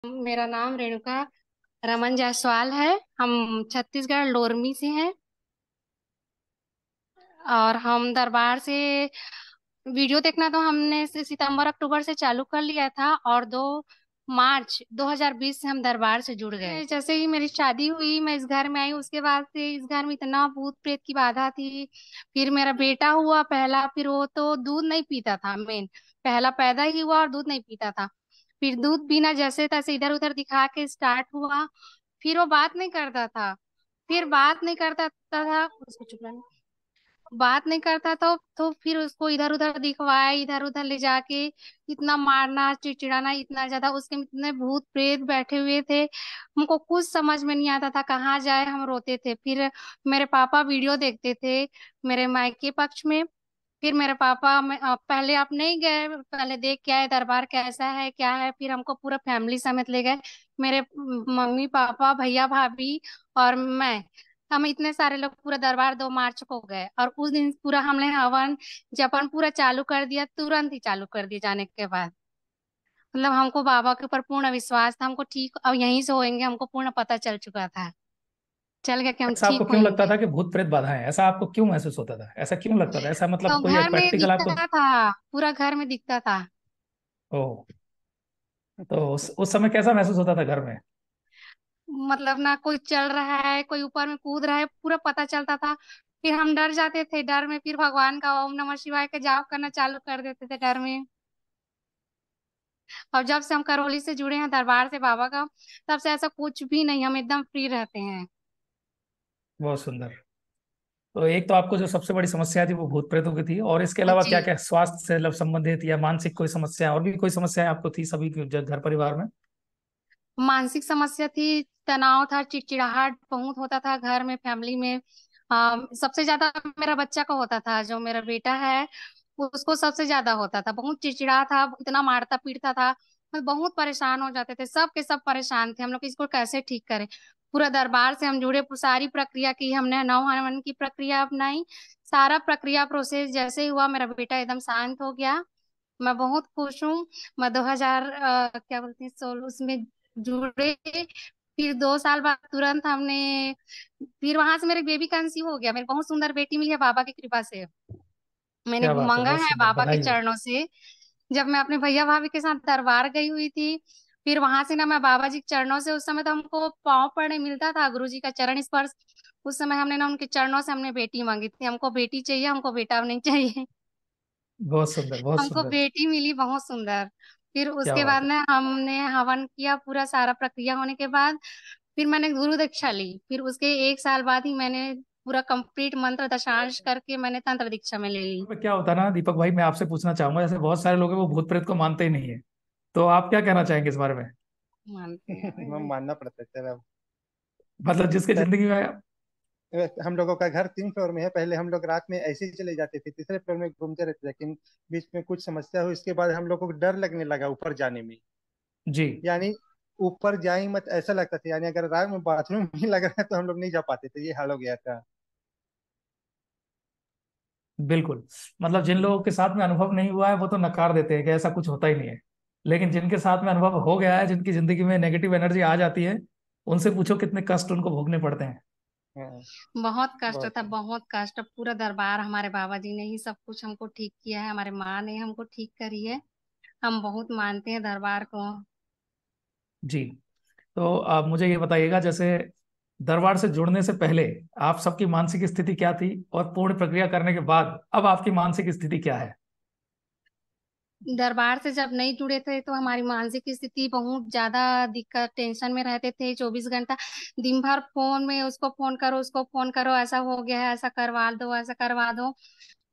मेरा नाम रेणुका रमन जायसवाल है। हम छत्तीसगढ़ लोरमी से हैं। और हम दरबार से वीडियो देखना तो हमने सितंबर अक्टूबर से चालू कर लिया था, और 2 मार्च 2020 से हम दरबार से जुड़ गए। जैसे ही मेरी शादी हुई, मैं इस घर में आई, उसके बाद से इस घर में इतना भूत प्रेत की बाधा थी। फिर मेरा बेटा हुआ पहला, फिर वो तो दूध नहीं पीता था। मेन पहला पैदा ही हुआ और दूध नहीं पीता था। फिर दूध पीना जैसे तैसे इधर उधर दिखा के स्टार्ट हुआ। फिर वो बात नहीं करता था। फिर बात नहीं करता था, उसको चुप रहना। बात नहीं करता तो फिर उसको इधर उधर दिखवाए, इधर उधर ले जाके इतना मारना चिड़चिड़ाना इतना ज्यादा। उसके में इतने भूत प्रेत बैठे हुए थे, हमको कुछ समझ में नहीं आता था कहाँ जाए। हम रोते थे। फिर मेरे पापा वीडियो देखते थे मेरे मायके पक्ष में। फिर मेरे पापा पहले आप नहीं गए, पहले देख के आए दरबार कैसा है क्या है। फिर हमको पूरा फैमिली समेत ले गए। मेरे मम्मी पापा भैया भाभी और मैं, हम इतने सारे लोग पूरा दरबार 2 मार्च को गए। और उस दिन पूरा हमने हवन जपन पूरा चालू कर दिया, तुरंत ही चालू कर दिया जाने के बाद। मतलब हमको बाबा के ऊपर पूर्ण विश्वास था, हमको ठीक अब यहीं से होएंगे, हमको पूर्ण पता चल चुका था, चल गया कि हम ऐसा आपको ठीक क्यों लगता होंगे। था कि भूत प्रेत बाधा है? ऐसा आपको क्यों महसूस होता था? ऐसा क्यों लगता था? ऐसा तो मतलब कोई घर में प्रैक्टिकल आपको? दिखता था, पूरा घर में दिखता था। ओ, तो उस समय कैसा महसूस होता था घर में? मतलब ना कोई चल रहा है, कोई ऊपर में कूद रहा है, पूरा पता चलता था। फिर हम डर जाते थे, डर में फिर भगवान का ओम नमः शिवाय का जाप करना चालू कर देते थे डर में। और जब से हम करौली से जुड़े हैं दरबार से बाबा का, तब से ऐसा कुछ भी नहीं, हम एकदम फ्री रहते हैं। बहुत सुंदर। तो एक तो आपको जो सबसे बड़ी समस्या थी वो भूत प्रेतों की थी, और इसके अलावा जी। क्या क्या स्वास्थ्य से मतलब संबंधित या मानसिक कोई समस्या, और भी कोई समस्या आपको थी सभी के घर परिवार में? मानसिक समस्या थी, तनाव था, चिड़चिड़ाहट बहुत होता था घर में, फैमिली में। सबसे ज्यादा मेरा बच्चा का होता था, जो मेरा बेटा है उसको सबसे ज्यादा होता था। बहुत चिड़चिड़ा था, इतना मारता पीटता था। मैं बहुत परेशान हो जाते थे, सब के सब परेशान थे। हम लोग इसको कैसे ठीक करें। पूरा दरबार से हम जुड़े, सारी प्रक्रिया की हमने, नौ हवन की प्रक्रिया अपनाई। सारा प्रक्रिया प्रोसेस जैसे ही हुआ, मेरा बेटा एकदम शांत हो गया। मैं बहुत खुश हूँ। मैं 2000 क्या बोलते हैं 16 उसमें जुड़े। फिर 2 साल बाद तुरंत हमने, फिर वहां से मेरे बेबी कंसीव हो गया। मेरी बहुत सुंदर बेटी मिली है बाबा की कृपा से। मैंने क्या बात है, मांगा बहुत है सुंदर, बाबा के बधाई हो। चरणों से। जब मैं अपने भैया भाभी के साथ दरबार गई हुई थी, फिर वहां से ना मैं बाबा जी के चरणों से, उस समय तो हमको पाँव पड़ने मिलता था, गुरु जी का चरण स्पर्श। उस समय हमने ना उनके चरणों से हमने बेटी मांगी थी। हमको बेटी चाहिए, हमको बेटा नहीं चाहिए। बहुत सुंदर, बहुत हमको सुंदर। बेटी मिली बहुत सुंदर। फिर क्या उसके बात बाद है। में हमने हवन किया, पूरा सारा प्रक्रिया होने के बाद फिर मैंने गुरु दीक्षा ली। फिर उसके 1 साल बाद ही मैंने पूरा कंप्लीट मंत्र दशांश करके मैंने तंत्र दीक्षा में ले ली। में क्या होता है ना दीपक भाई, मैं आपसे पूछना चाहूंगा, जैसे बहुत सारे लोग हैं वो भूत प्रेत को मानते ही नहीं है, तो आप क्या कहना चाहेंगे इस बारे में? मानते हैं। हम मानना पड़ता है सर अब। मतलब जिसके जिंदगी में। हम लोगों का घर 3 फ्लोर में है। पहले हम लोग रात में ऐसे ही चले जाते थे, तीसरे फ्लोर में घूमते रहते थे, लेकिन बीच में कुछ समस्या हुई। इसके बाद हम लोगों को डर लगने लगा ऊपर जाने में। जी। यानी ऊपर जाए मत ऐसा लगता था। यानी अगर रात में बाथरूम नहीं लग रहा है तो हम लोग नहीं जा पाते थे, ये हाल हो गया था। बिल्कुल। मतलब जिन लोगों के साथ में अनुभव नहीं हुआ है वो तो नकार देते हैं कि ऐसा कुछ होता ही नहीं है, लेकिन जिनके साथ में अनुभव हो गया है, जिनकी जिंदगी में नेगेटिव एनर्जी आ जाती है, उनसे पूछो कितने कष्ट उनको भोगने पड़ते हैं। हाँ। बहुत कष्ट बहुत था, बहुत कष्ट। पूरा दरबार हमारे बाबा जी ने ही सब कुछ हमको ठीक किया है, हमारे माँ ने हमको ठीक करी है। हम बहुत मानते हैं दरबार को। जी। तो आप मुझे ये बताइएगा, जैसे दरबार से जुड़ने से पहले आप सबकी मानसिक स्थिति क्या थी, और पूर्ण प्रक्रिया करने के बाद अब आपकी मानसिक स्थिति क्या है? दरबार से जब नहीं जुड़े थे तो हमारी मानसिक स्थिति बहुत ज्यादा दिक्कत, टेंशन में रहते थे 24 घंटा। दिन भर फोन में, उसको फोन करो उसको फोन करो, ऐसा हो गया है, ऐसा करवा दो ऐसा करवा दो।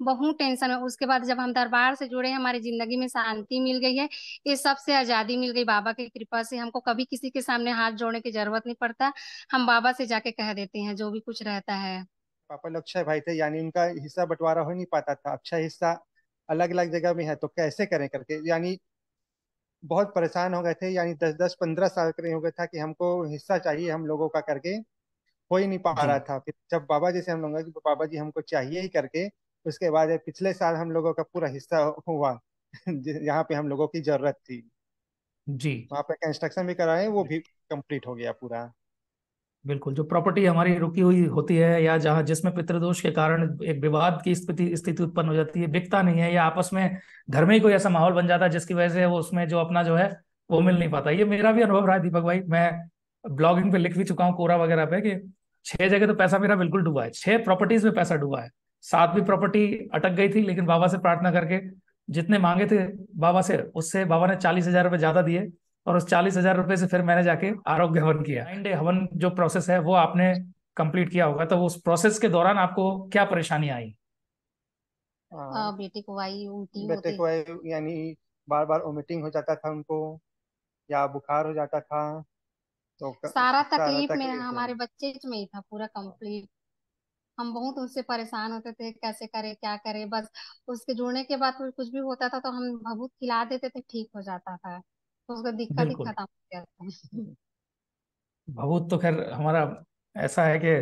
बहुत टेंशन में। उसके बाद जब हम दरबार से जुड़े, हमारी जिंदगी में शांति मिल गई है। ये सबसे आजादी मिल गई बाबा की कृपा से। हमको कभी किसी के सामने हाथ जोड़ने की जरूरत नहीं पड़ता। हम बाबा से जाके कह देते हैं जो भी कुछ रहता है। पापा लोग 6 भाई थे, यानी उनका हिस्सा बंटवारा हो नहीं पाता था। अच्छा हिस्सा अलग अलग जगह में है, तो कैसे करें करके यानी बहुत परेशान हो गए थे। यानी 10 10 15 साल करीब हो गया था कि हमको हिस्सा चाहिए हम लोगों का करके। हो ही नहीं पा जी। रहा था। फिर जब बाबा जी से हम लोगों कि बाबा जी हमको चाहिए ही करके, उसके बाद ये पिछले साल हम लोगों का पूरा हिस्सा हुआ। यहाँ पे हम लोगों की जरूरत थी। जी वहाँ पे कंस्ट्रक्शन भी कराए, वो भी कंप्लीट हो गया पूरा। बिल्कुल। जो प्रॉपर्टी हमारी रुकी हुई होती है या जहाँ जिसमें पितृदोष के कारण एक विवाद की स्थिति स्थिति उत्पन्न हो जाती है, बिकता नहीं है, या आपस में घर में ही कोई ऐसा माहौल बन जाता है जिसकी वजह से वो उसमें जो अपना जो है वो मिल नहीं पाता। ये मेरा भी अनुभव रहा है दीपक भाई। मैं ब्लॉगिंग पे लिख भी चुका हूँ कोरा वगैरह पे कि 6 जगह तो पैसा मेरा बिल्कुल डूबा है, 6 प्रॉपर्टीज में पैसा डूबा है। 7वीं प्रॉपर्टी अटक गई थी, लेकिन बाबा से प्रार्थना करके जितने मांगे थे बाबा से, उससे बाबा ने 40,000 रुपये ज्यादा दिए। और उस 40,000 रुपये से फिर मैंने जाके आरोग्य हवन किया। 9 डे हवन जो प्रोसेस है वो आपने कंप्लीट किया होगा, तो उस प्रोसेस के दौरान आपको क्या परेशानी आई? हाँ, बेटे को आई उल्टी बेटे होते। को यानी बार बार वोमिटिंग हो जाता था उनको, या बुखार हो जाता था, तो सारा सारा तकलीफ में तकलीफ है। हमारे बच्चे में ही था पूरा कंप्लीट। हम बहुत उससे परेशान होते थे, कैसे करे क्या करे। बस उसके जुड़ने के बाद तो कुछ भी होता था तो हम भभूत खिला देते थे, ठीक हो जाता था, तो उसका दिक्कत ही बिल्कुल। खत्म हो गया था। बहुत तो खैर हमारा ऐसा है कि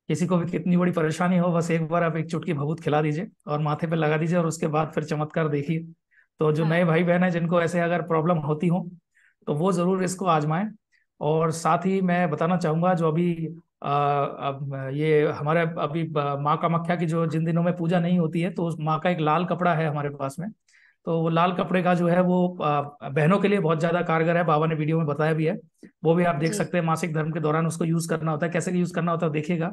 किसी को भी कितनी बड़ी परेशानी हो, बस एक बार आप एक चुटकी भभूत खिला दीजिए और माथे पे लगा दीजिए, और उसके बाद फिर चमत्कार देखिए। तो जो नए हाँ भाई बहन हैं जिनको ऐसे अगर प्रॉब्लम होती हो तो वो जरूर इसको आजमाएं। और साथ ही मैं बताना चाहूंगा, जो अभी अब ये हमारे अभी माँ कामाख्या की जो जिन दिनों में पूजा नहीं होती है, तो उस माँ का एक लाल कपड़ा है हमारे पास में। तो वो लाल कपड़े का जो है वो बहनों के लिए बहुत ज्यादा कारगर है, बाबा ने वीडियो में बताया भी है। वो भी आप देख जी। सकते हैं, मासिक धर्म के दौरान उसको यूज करना होता है, कैसे यूज करना होता है देखिएगा।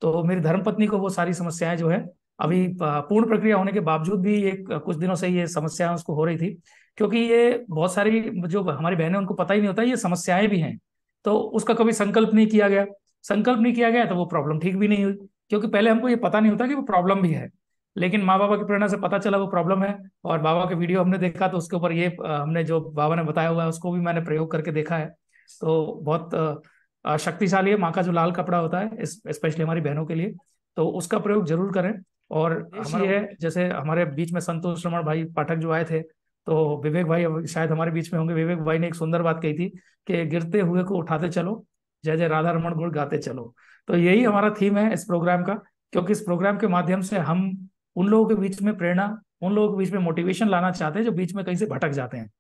तो मेरी धर्मपत्नी को वो सारी समस्याएं जो है अभी पूर्ण प्रक्रिया होने के बावजूद भी एक कुछ दिनों से ये समस्याएं उसको हो रही थी। क्योंकि ये बहुत सारी जो हमारी बहनें उनको पता ही नहीं होता ये समस्याएं भी हैं। तो उसका कभी संकल्प नहीं किया गया, संकल्प नहीं किया गया तो वो प्रॉब्लम ठीक भी नहीं हुई। क्योंकि पहले हमको ये पता नहीं होता कि वो प्रॉब्लम भी है, लेकिन माँ बाबा की प्रेरणा से पता चला वो प्रॉब्लम है। और बाबा के वीडियो हमने देखा तो उसके ऊपर ये हमने जो बाबा ने बताया हुआ है उसको भी मैंने प्रयोग करके देखा है। तो बहुत शक्तिशाली है माँ का जो लाल कपड़ा होता है, स्पेशली हमारी बहनों के लिए। तो उसका प्रयोग जरूर करें। और हमारा है, जैसे हमारे बीच में संतोष रमण भाई पाठक जो आए थे, तो विवेक भाई अब शायद हमारे बीच में होंगे। विवेक भाई ने एक सुंदर बात कही थी कि गिरते हुए को उठाते चलो, जय जय राधा रमण गुण गाते चलो। तो यही हमारा थीम है इस प्रोग्राम का। क्योंकि इस प्रोग्राम के माध्यम से हम उन लोगों के बीच में प्रेरणा, उन लोगों के बीच में मोटिवेशन लाना चाहते हैं जो बीच में कहीं से भटक जाते हैं।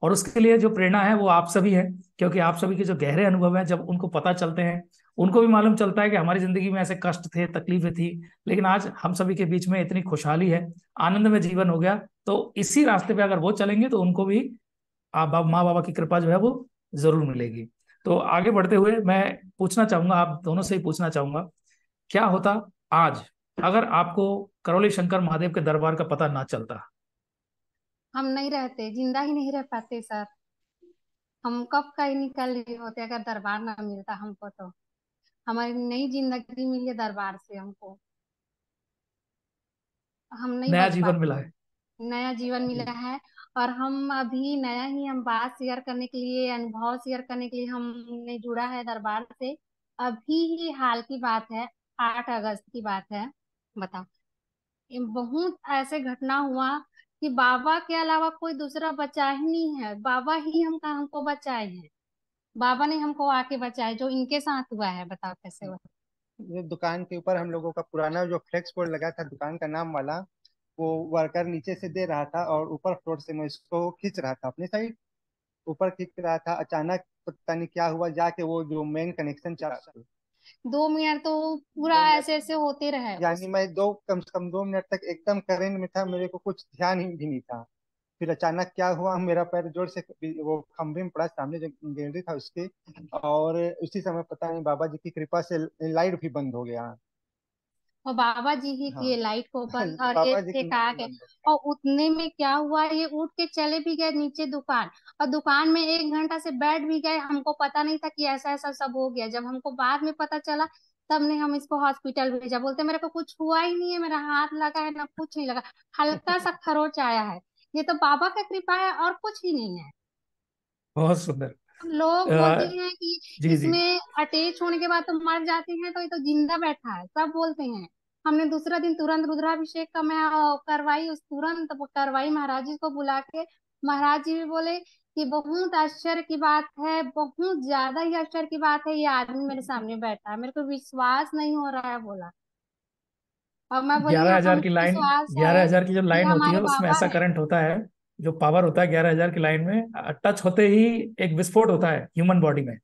और उसके लिए जो प्रेरणा है वो आप सभी है। क्योंकि आप सभी के जो गहरे अनुभव हैं जब उनको पता चलते हैं, उनको भी मालूम चलता है कि हमारी जिंदगी में ऐसे कष्ट थे, तकलीफें थी, लेकिन आज हम सभी के बीच में इतनी खुशहाली है, आनंद में जीवन हो गया। तो इसी रास्ते पे अगर वो चलेंगे तो उनको भी माँ बाबा की कृपा जो है वो जरूर मिलेगी। तो आगे बढ़ते हुए मैं पूछना चाहूंगा, आप दोनों से ही पूछना चाहूंगा, क्या होता आज अगर आपको करौली शंकर महादेव के दरबार का पता ना चलता? हम नहीं रहते, जिंदा ही नहीं रह पाते सर। हम कब का ही निकल रहे होते अगर दरबार ना मिलता हमको तो। हमारी नई जिंदगी मिली है दरबार से हमको, हम नहीं नया बच जीवन मिला पाते। है। नया जीवन मिला है। और हम अभी नया ही हम बात शेयर करने के लिए, अनुभव शेयर करने के लिए हमने जुड़ा है दरबार से। अभी ही हाल की बात है, 8 अगस्त की बात है। बताओ, ये बहुत ऐसे घटना हुआ कि बाबा के अलावा कोई दूसरा बचा ही नहीं है, बाबा ही हमको बचाए हैं। बाबा ने हमको आके बचाए, जो इनके साथ हुआ है बताओ कैसे हुआ। ये दुकान के ऊपर हम लोगों का पुराना जो फ्लेक्स बोर्ड लगा था दुकान का नाम वाला, वो वर्कर नीचे से दे रहा था और ऊपर फ्लोर से मैं इसको खींच रहा था अपनी साइड। ऊपर खींच रहा था, अचानक पता नहीं क्या हुआ, जाके वो जो मेन कनेक्शन चला। 2 मिनट तो पूरा 2 मिनट, ऐसे ऐसे होते रहे यानी उस। मैं कम से कम 2 मिनट तक एकदम करंट में था, मेरे को कुछ ध्यान ही भी नहीं था। फिर अचानक क्या हुआ, मेरा पैर जोर से वो खंभे में पड़ा, सामने जो गैलरी था उसके। और उसी समय पता नहीं बाबा जी की कृपा से लाइट भी बंद हो गया। और बाबा जी ही हाँ, किए लाइट को बंद, और ये बाबा जी की फेंका गए। बंद हो और उतने में क्या हुआ, ये उठ के चले भी गए नीचे दुकान। और दुकान में 1 घंटा से बैठ भी गए, हमको पता नहीं था कि ऐसा ऐसा सब हो गया। जब हमको बाद में पता चला तब ने हम इसको हॉस्पिटल भेजा। बोलते मेरे को कुछ हुआ ही नहीं है, मेरा हाथ लगा है ना कुछ नहीं लगा, हल्का सा खरोच आया है। ये तो बाबा का कृपा है और कुछ ही नहीं है। बहुत सुंदर। लोग बोलते अ, हैं कि जी जी। इसमें अटैच होने के बाद तो मर जाते हैं, तो ये तो जिंदा बैठा है, सब बोलते हैं। हमने दूसरा दिन तुरंत रुद्राभिषेक का मैं करवाई, उस तुरंत वो करवाई महाराज जी को बुला के। महाराज जी भी बोले कि बहुत आश्चर्य की बात है, बहुत ज्यादा ही आश्चर्य की बात है, ये आदमी मेरे सामने बैठा है, मेरे को विश्वास नहीं हो रहा है बोला। और मैं बोली ग्यारह हजार की हमको लाइन, विश्वास है 11,000 की जो कि लाइन होती है हमारे उसमें बाबा ऐसा है। करंट होता है। जो पावर होता है 11,000 की लाइन में, टच होते ही एक विस्फोट होता है ह्यूमन बॉडी में।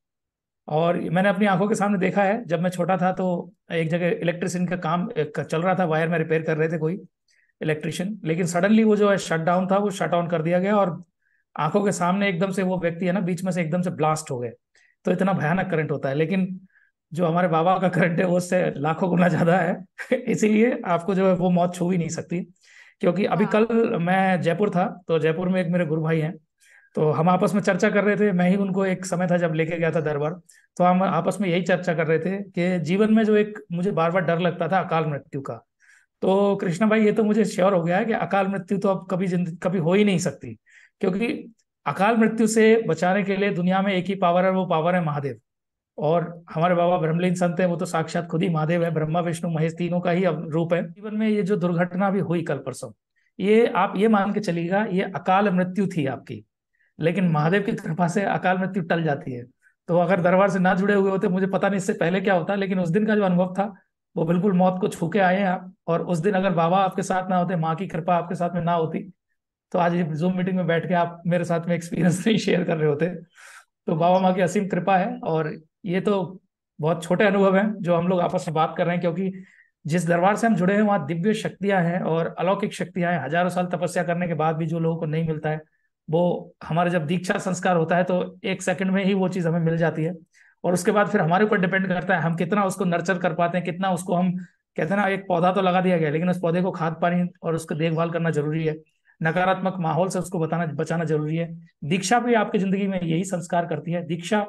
और मैंने अपनी आंखों के सामने देखा है। जब मैं छोटा था तो एक जगह इलेक्ट्रिशियन का काम चल रहा था, वायर में रिपेयर कर रहे थे कोई इलेक्ट्रिशियन, लेकिन सडनली वो जो है शट डाउन था, वो शट ऑन कर दिया गया और आंखों के सामने एकदम से वो व्यक्ति है ना, बीच में से एकदम से ब्लास्ट हो गए। तो इतना भयानक करंट होता है, लेकिन जो हमारे बाबा का करंट है वो उससे लाखों गुना ज्यादा है। इसीलिए आपको जो है वो मौत छू ही नहीं सकती। क्योंकि अभी हाँ। कल मैं जयपुर था, तो जयपुर में एक मेरे गुरु भाई हैं, तो हम आपस में चर्चा कर रहे थे। मैं ही उनको एक समय था जब लेके गया था दरबार, तो हम आपस में यही चर्चा कर रहे थे कि जीवन में जो एक मुझे बार बार डर लगता था अकाल मृत्यु का, तो कृष्णा भाई ये तो मुझे श्योर हो गया है कि अकाल मृत्यु तो अब कभी कभी हो ही नहीं सकती। क्योंकि अकाल मृत्यु से बचाने के लिए दुनिया में एक ही पावर है, वो पावर है महादेव। और हमारे बाबा ब्रह्मलीन संत है, वो तो साक्षात खुद ही महादेव है, ब्रह्मा विष्णु महेश तीनों का ही रूप है। जीवन में ये जो दुर्घटना भी हुई कल परसों, ये आप ये मान के चलिएगा ये अकाल मृत्यु थी आपकी, लेकिन जी। महादेव की कृपा से अकाल मृत्यु टल जाती है। तो अगर दरबार से ना जुड़े हुए होते, मुझे पता नहीं इससे पहले क्या होता, लेकिन उस दिन का जो अनुभव था वो बिल्कुल मौत को छू के आए हैं आप। और उस दिन अगर बाबा आपके साथ ना होते, माँ की कृपा आपके साथ में ना होती, तो आज ये जूम मीटिंग में बैठ के आप मेरे साथ में एक्सपीरियंस नहीं शेयर कर रहे होते। तो बाबा माँ जी। की असीम कृपा है। और ये तो बहुत छोटे अनुभव हैं जो हम लोग आपस में बात कर रहे हैं, क्योंकि जिस दरबार से हम जुड़े हैं वहाँ दिव्य शक्तियां हैं और अलौकिक शक्तियां हैं। हजारों साल तपस्या करने के बाद भी जो लोगों को नहीं मिलता है, वो हमारे जब दीक्षा संस्कार होता है तो एक सेकंड में ही वो चीज हमें मिल जाती है। और उसके बाद फिर हमारे ऊपर डिपेंड करता है हम कितना उसको नर्चर कर पाते हैं, कितना उसको हम, कहते हैं ना, एक पौधा तो लगा दिया गया लेकिन उस पौधे को खाद पानी और उसको देखभाल करना जरूरी है। नकारात्मक माहौल से उसको बचाना जरूरी है। दीक्षा भी आपकी जिंदगी में यही संस्कार करती है। दीक्षा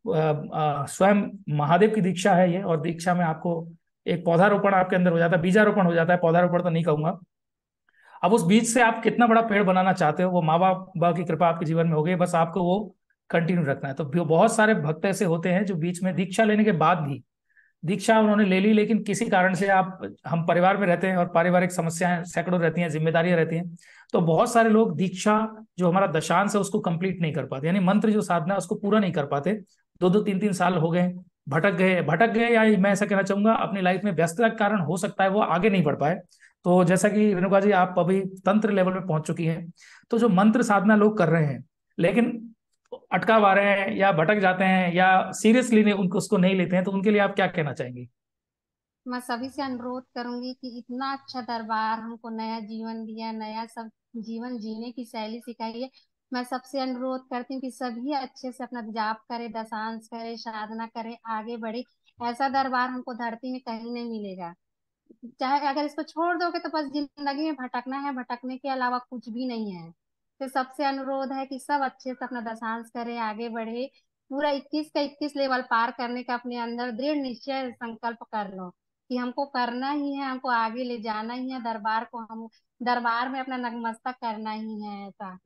स्वयं महादेव की दीक्षा है ये, और दीक्षा में आपको एक पौधारोपण आपके अंदर हो जाता है, बीजारोपण हो जाता है, पौधारोपण तो नहीं कहूंगा। अब उस बीज से आप कितना बड़ा पेड़ बनाना चाहते हो, वो माँ बाप की कृपा आपके जीवन में हो गई, बस आपको वो कंटिन्यू रखना है। तो बहुत सारे भक्त ऐसे होते हैं जो बीच में दीक्षा लेने के बाद भी, दीक्षा उन्होंने ले ली लेकिन किसी कारण से, आप, हम परिवार में रहते हैं और पारिवारिक समस्याएं सैकड़ों रहती हैं, जिम्मेदारियां रहती हैं, तो बहुत सारे लोग दीक्षा, जो हमारा दशांश है, उसको कंप्लीट नहीं कर पाते, यानी मंत्र जो साधना है उसको पूरा नहीं कर पाते। 2-2 3-3 साल हो गए, भटक गए, या मैं ऐसा कहना चाहूंगा अपनी लाइफ में व्यस्तता के कारण हो सकता है वो आगे नहीं बढ़ पाए। तो जैसा कि रेणुका जी आप अभी तंत्र लेवल में पहुंच चुकी हैं, तो जो मंत्र साधना लोग कर रहे हैं लेकिन अटका पा रहे हैं या भटक जाते हैं या सीरियसली नहीं उनको उसको नहीं लेते हैं, तो उनके लिए आप क्या कहना चाहेंगे? मैं सभी से अनुरोध करूंगी कि इतना अच्छा दरबार हमको नया जीवन दिया, नया सब जीवन जीने की शैली सिखाई है। मैं सबसे अनुरोध करती हूँ कि सभी अच्छे से अपना जाप करे, दशांश करे, साधना करे, आगे बढ़े। ऐसा दरबार हमको धरती में कहीं नहीं मिलेगा। चाहे अगर इसको छोड़ दोगे तो बस जिंदगी में भटकना है, भटकने के अलावा कुछ भी नहीं है। तो सबसे अनुरोध है कि सब अच्छे से अपना दशांश करे, आगे बढ़े। पूरा 21 का 21 लेवल पार करने का अपने अंदर दृढ़ निश्चय संकल्प कर लो कि हमको करना ही है, हमको आगे ले जाना ही है, दरबार को हम दरबार में अपना नतमस्तक करना ही है। ऐसा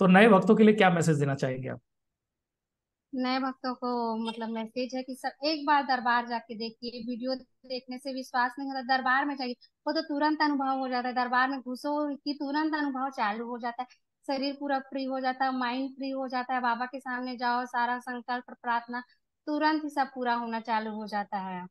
तो नए भक्तों के लिए क्या मैसेज देना चाहेंगे आप? नए भक्तों को मतलब मैसेज है कि सब एक बार दरबार जाके देखिए। वीडियो देखने से विश्वास नहीं होता, दरबार में जाइए, वो तो तुरंत अनुभव हो जाता है। दरबार में घुसो कि तुरंत अनुभव चालू हो जाता है, शरीर पूरा फ्री हो जाता है, माइंड फ्री हो जाता है। बाबा के सामने जाओ, सारा संकल्प प्रार्थना तुरंत ही सब पूरा होना चालू हो जाता है।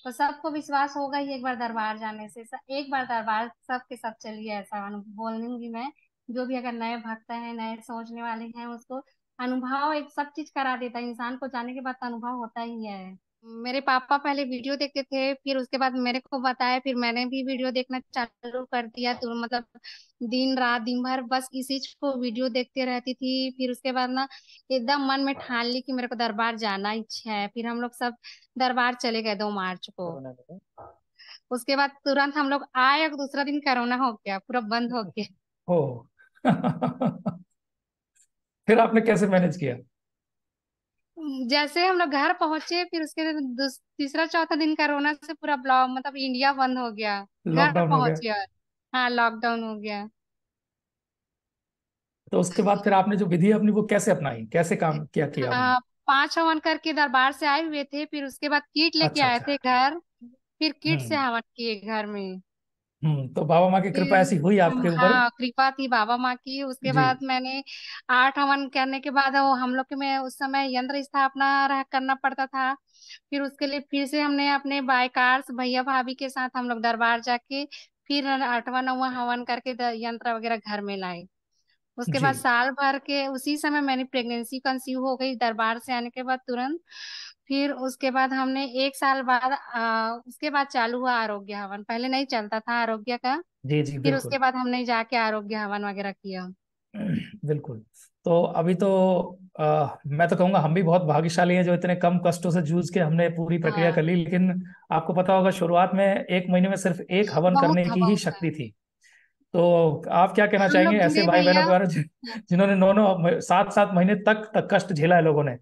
तो सबको विश्वास होगा ही एक बार दरबार जाने से। एक बार दरबार सबके सब चलिए, ऐसा बोलूंगी मैं। जो भी अगर नए भक्त हैं, नए सोचने वाले हैं, उसको अनुभव एक सब चीज करा देता है। इंसान को जाने के बाद तो अनुभव होता ही है। मेरे पापा पहले वीडियो देखते थे, फिर उसके बाद मेरे को बताया, फिर मैंने भी वीडियो देखना चालू कर दिया। तो मतलब दिन रात दिन भर बस इसी चीज को वीडियो देखते रहती थी। फिर उसके बाद ना एकदम मन में ठान ली कि मेरे को दरबार जाना इच्छा है। फिर हम लोग सब दरबार चले गए 2 मार्च को। उसके बाद तुरंत हम लोग आए और दूसरा दिन कोरोना हो गया, पूरा बंद हो गया। हो। फिर आपने कैसे मैनेज किया? जैसे हम लोग घर पहुंचे, फिर उसके तीसरा चौथा दिन कोरोना से पूरा ब्लॉक मतलब इंडिया बंद हो गया। घर लॉकडाउन हो गया? पहुंचे और हाँ, लॉकडाउन हो गया। तो उसके बाद फिर आपने जो विधि अपनी वो कैसे अपनाई, कैसे काम किया किया आपने? 5 हवन करके दरबार से आए हुए थे, फिर उसके बाद किट लेके अच्छा आए अच्छा। थे घर। फिर किट से हम्म। हवन किए घर में। तो बाबा माँ की कृपा फिर ऐसी हुई आपके ऊपर? हाँ, कृपा थी बाबा माँ की। उसके जी। बाद मैंने 8 हवन करने के बाद वो हम लोग के में उस समय यंत्र स्थापना करना पड़ता था। फिर उसके लिए फिर से हमने अपने बाइकार्स भैया भाभी के साथ हम लोग दरबार जाके फिर 8वां 9वां हवन करके यंत्र वगैरह घर में लाए। उसके जी बाद साल भर के उसी समय मैंने प्रेगनेंसी कंसीव हो गई दरबार से आने के बाद तुरंत। फिर उसके बाद हमने एक साल बाद उसके बाद चालू हुआ आरोग्य हवन, पहले नहीं चलता था आरोग्य का। जी जी फिर उसके बिल्कुल। बाद हमने जाके आरोग्य हवन वगैरह किया। बिल्कुल। तो अभी तो मैं तो कहूँगा हम भी बहुत भाग्यशाली हैं जो इतने कम कष्टों से जूझ के हमने पूरी प्रक्रिया हाँ, कर ली। लेकिन आपको पता होगा शुरुआत में 1 महीने में सिर्फ एक हवन बहुत करने था, की ही बहुत था। शक्ति थी। तो आप क्या कहना हम चाहेंगे लोग ऐसे गिने भाई बहनों भैया। के बारे में जिन्होंने 9 9 7 7 महीने तक कष्ट झेला है लोगों ने,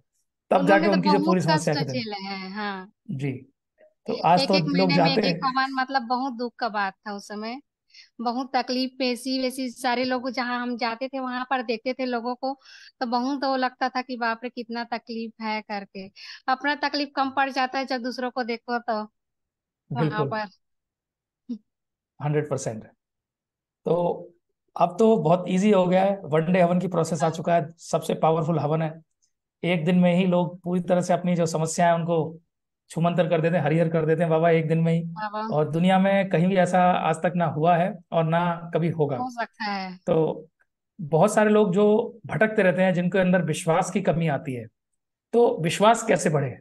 तब जाके उन्होंने तो उनकी जो बहुत पूरी समस्या कष्ट खत्म। झेले हैं, हाँ। जी। तो आज एक तो एक लोग महीने में जाते एक एक हैं। हवन, मतलब बहुत दुख का बात था उस समय। बहुत तकलीफ पेशी वैसी सारे लोग जहाँ हम जाते थे वहां पर देखते थे लोगों को, तो बहुत वो लगता था कि बाप रे कितना तकलीफ है करके। अपना तकलीफ कम पड़ जाता है जब दूसरों को देखो तो वहां बिल्कुल। पर। 100%। तो अब तो बहुत इजी हो गया है, 1 डे हवन की प्रोसेस आ हाँ, चुका है, सबसे पावरफुल हवन है। एक दिन में ही लोग पूरी तरह से अपनी जो समस्या है उनको छूमंतर कर देते हैं, हरिहर कर देते हैं बाबा एक दिन में ही। बाबा, और दुनिया में कहीं भी ऐसा आज तक ना हुआ है और ना कभी होगा। हो सकता है। तो बहुत सारे लोग जो भटकते रहते हैं, जिनके अंदर विश्वास की कमी आती है, तो विश्वास कैसे बढ़े?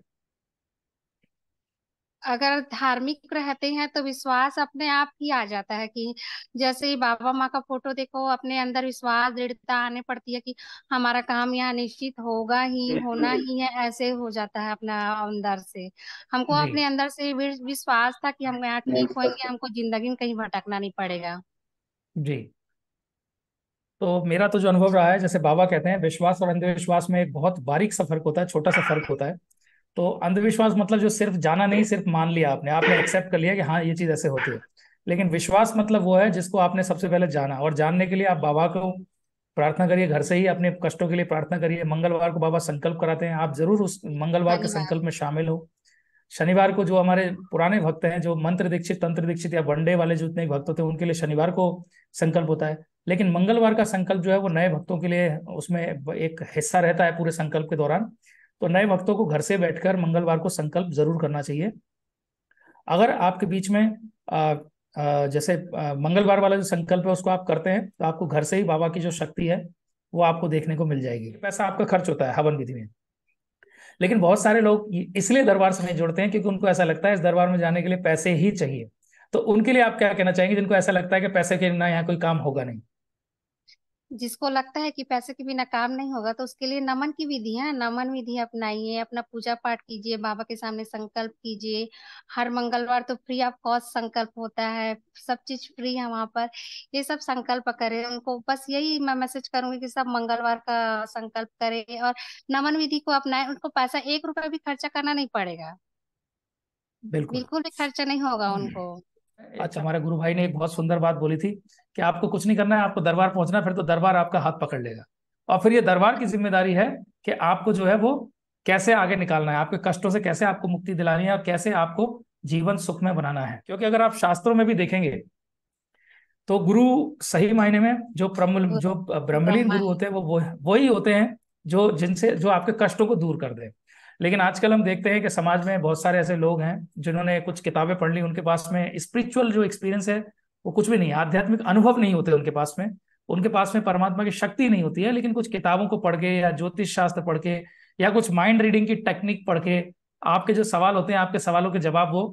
अगर धार्मिक रहते हैं तो विश्वास अपने आप ही आ जाता है कि जैसे ही बाबा माँ का फोटो देखो अपने अंदर विश्वास दृढ़ता आने पड़ती है कि हमारा काम यहाँ निश्चित होगा ही, होना ही है, ऐसे हो जाता है अपना अंदर से। हमको जी अपने अंदर से विश्वास था कि हम यहाँ ठीक होंगे, हमको जिंदगी में कहीं भटकना नहीं पड़ेगा। जी। तो मेरा तो जो अनुभव रहा है, जैसे बाबा कहते हैं विश्वास और अंधविश्वास में एक बहुत बारीक सा फर्क होता है, छोटा सा फर्क होता है। तो अंधविश्वास मतलब जो सिर्फ जाना नहीं, सिर्फ मान लिया आपने आपने एक्सेप्ट कर लिया कि हाँ ये चीज ऐसे होती है। लेकिन विश्वास मतलब वो है जिसको आपने सबसे पहले जाना, और जानने के लिए आप बाबा को प्रार्थना करिए, घर से ही अपने कष्टों के लिए प्रार्थना करिए। मंगलवार को बाबा संकल्प कराते हैं, आप जरूर उस मंगलवार के धन्यवाद। संकल्प में शामिल हो। शनिवार को जो हमारे पुराने भक्त हैं, जो मंत्र दीक्षित तंत्र दीक्षित या वनडे वाले जो जितने भक्त होते हैं, उनके लिए शनिवार को संकल्प होता है। लेकिन मंगलवार का संकल्प जो है वो नए भक्तों के लिए, उसमें एक हिस्सा रहता है पूरे संकल्प के दौरान। तो नए भक्तों को घर से बैठकर मंगलवार को संकल्प जरूर करना चाहिए। अगर आपके बीच में जैसे मंगलवार वाला जो संकल्प है उसको आप करते हैं, तो आपको घर से ही बाबा की जो शक्ति है वो आपको देखने को मिल जाएगी। पैसा आपका खर्च होता है हवन विधि में। लेकिन बहुत सारे लोग इसलिए दरबार से नहीं जुड़ते हैं क्योंकि उनको ऐसा लगता है इस दरबार में जाने के लिए पैसे ही चाहिए। तो उनके लिए आप क्या कहना चाहेंगे, जिनको ऐसा लगता है कि पैसे के बिना यहाँ कोई काम होगा नहीं? जिसको लगता है कि पैसे के बिना काम नहीं होगा तो उसके लिए नमन की विधि है, नमन विधि अपनाइए, अपना पूजा पाठ कीजिए, बाबा के सामने संकल्प कीजिए। हर मंगलवार तो फ्री ऑफ कॉस्ट संकल्प होता है, सब चीज फ्री है वहां पर। ये सब संकल्प करें, उनको बस यही मैं मैसेज करूंगी कि सब मंगलवार का संकल्प करें और नमन विधि को अपनाएं। उनको पैसा 1 रुपया भी खर्चा करना नहीं पड़ेगा, बिल्कुल। बिल्कुल भी खर्चा नहीं होगा उनको। अच्छा, हमारे गुरु भाई ने एक बहुत सुंदर बात बोली थी कि आपको कुछ नहीं करना है, आपको दरबार पहुंचना है, फिर तो दरबार आपका हाथ पकड़ लेगा। और फिर ये दरबार की जिम्मेदारी है कि आपको जो है वो कैसे आगे निकालना है, आपके कष्टों से कैसे आपको मुक्ति दिलानी है और कैसे आपको जीवन सुखमय बनाना है। क्योंकि अगर आप शास्त्रों में भी देखेंगे तो गुरु सही मायने में जो ब्रह्मलीन ब्रह्मा गुरु है। होते हैं वो वही होते हैं जो आपके कष्टों को दूर कर दें। लेकिन आजकल हम देखते हैं कि समाज में बहुत सारे ऐसे लोग हैं जिन्होंने कुछ किताबें पढ़ ली, उनके पास में स्पिरिचुअल जो एक्सपीरियंस है वो कुछ भी नहीं है, आध्यात्मिक अनुभव नहीं होते उनके पास में परमात्मा की शक्ति नहीं होती है। लेकिन कुछ किताबों को पढ़ के या ज्योतिष शास्त्र पढ़ के या कुछ माइंड रीडिंग की टेक्निक पढ़ के आपके जो सवाल होते हैं, आपके सवालों के जवाब वो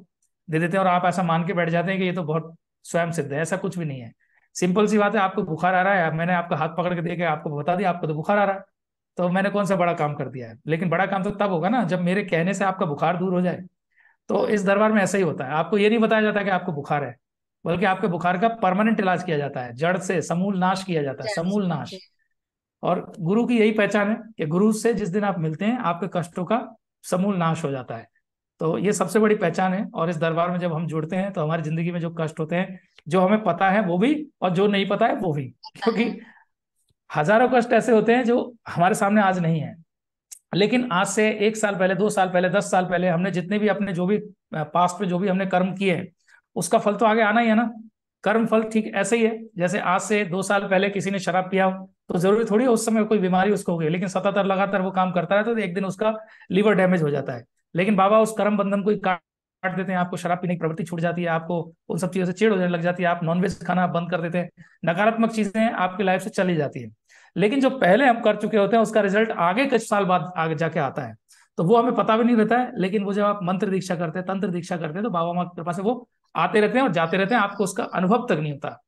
दे देते हैं, और आप ऐसा मान के बैठ जाते हैं कि ये तो बहुत स्वयं सिद्ध है। ऐसा कुछ भी नहीं है। सिंपल सी बात है, आपको बुखार आ रहा है, मैंने आपका हाथ पकड़ के देके आपको बता दिया आपको तो बुखार आ रहा है, तो मैंने कौन सा बड़ा काम कर दिया है? लेकिन बड़ा काम तो तब होगा ना जब मेरे कहने से आपका बुखार दूर हो जाए। तो हम्म। इस दरबार में ऐसा ही होता है, आपको ये नहीं बताया जाता कि आपको बुखार है, बल्कि आपके बुखार का परमानेंट इलाज किया जाता है, जड़ से समूल नाश किया जाता है, जय समूल श्री नाश। और गुरु की यही पहचान है कि गुरु से जिस दिन आप मिलते हैं आपके कष्टों का समूल नाश हो जाता है। तो ये सबसे बड़ी पहचान है। और इस दरबार में जब हम जुड़ते हैं तो हमारी जिंदगी में जो कष्ट होते हैं, जो हमें पता है वो भी और जो नहीं पता है वो भी, राम क्योंकि है। हजारों कष्ट ऐसे होते हैं जो हमारे सामने आज नहीं है, लेकिन आज से 1 साल पहले, 2 साल पहले, 10 साल पहले हमने जितने भी अपने जो भी पास्ट में जो भी हमने कर्म किए हैं, उसका फल तो आगे आना ही है ना। कर्म फल ठीक ऐसे ही है, जैसे आज से 2 साल पहले किसी ने शराब पिया हो तो जरूरी थोड़ी है उस समय कोई बीमारी उसको हो गई, लेकिन सतत लगातार वो काम करता रहता है तो एक दिन उसका लीवर डैमेज हो जाता है। लेकिन बाबा उस कर्म बंधन को ही काट देते हैं, आपको शराब पीने की प्रवृत्ति छूट जाती है, आपको उन सब चीजों से चिढ़ होने लग जाती है, आप नॉनवेज खाना बंद कर देते हैं, नकारात्मक चीजें आपकी लाइफ से चली जाती है। लेकिन जो पहले हम कर चुके होते हैं उसका रिजल्ट आगे कुछ साल बाद आगे जाके आता है, तो वो हमें पता भी नहीं रहता है। लेकिन वो जब आप मंत्र दीक्षा करते हैं, तंत्र दीक्षा करते हैं, तो बाबा माँ की कृपा से वो आते रहते हैं और जाते रहते हैं, आपको उसका अनुभव तक नहीं होता।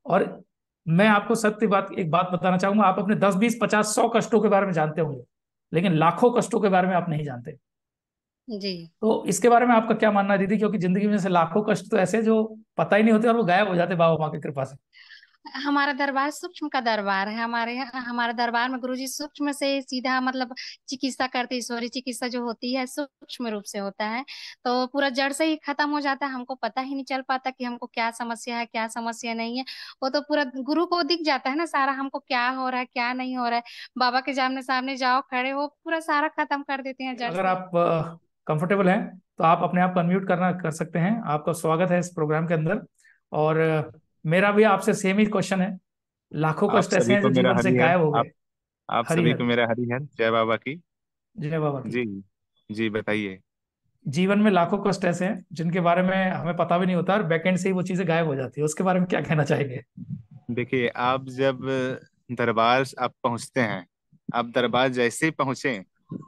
और मैं आपको सत्य बात, एक बात बताना चाहूंगा, आप अपने 10, 20, 50, 100 कष्टों के बारे में जानते होंगे, लेकिन लाखों कष्टों के बारे में आप नहीं जानते। जी। तो इसके बारे में आपका क्या मानना है दीदी? क्योंकि जिंदगी में से लाखों कष्ट तो ऐसे जो पता ही नहीं होते और वो गायब हो जाते बाबा माँ की कृपा से। हमारा दरबार सूक्ष्म का दरबार है। हमारे दरबार में गुरुजी सूक्ष्म से सीधा मतलब चिकित्सा करते, ईश्वरीय चिकित्सा जो होती है सूक्ष्म रूप से होता है। तो पूरा जड़ से ही खत्म हो जाता है, हमको पता ही नहीं चल पाता कि हमको क्या समस्या है क्या समस्या नहीं है। वो तो पूरा गुरु को दिख जाता है ना सारा, हमको क्या हो रहा है क्या नहीं हो रहा है। बाबा के सामने सामने जाओ, खड़े हो, पूरा सारा खत्म कर देते हैं जड़ अगर से। आप कंफर्टेबल हैं तो आप अपने आप को अनम्यूट करना कर सकते हैं। आपका स्वागत है इस प्रोग्राम के अंदर। और मेरा भी आपसे सेम ही क्वेश्चन है। लाखों आप कष्ट ऐसे सभी हैं को जो मेरा जीवन से हरिहर। गायब हो गए। आप हरि सभी को हर। मेरा हरिहर, जय बाबा की। जय बाबा की। जी। जी बताइए। जीवन में लाखों कष्ट ऐसे हैं जिनके बारे में हमें पता भी नहीं होता और बैकएंड से ही वो चीजें गायब हो जाती है, उसके बारे में क्या कहना चाहेंगे? देखिए, आप जब दरबार आप पहुंचते हैं, आप दरबार जैसे ही पहुंचे,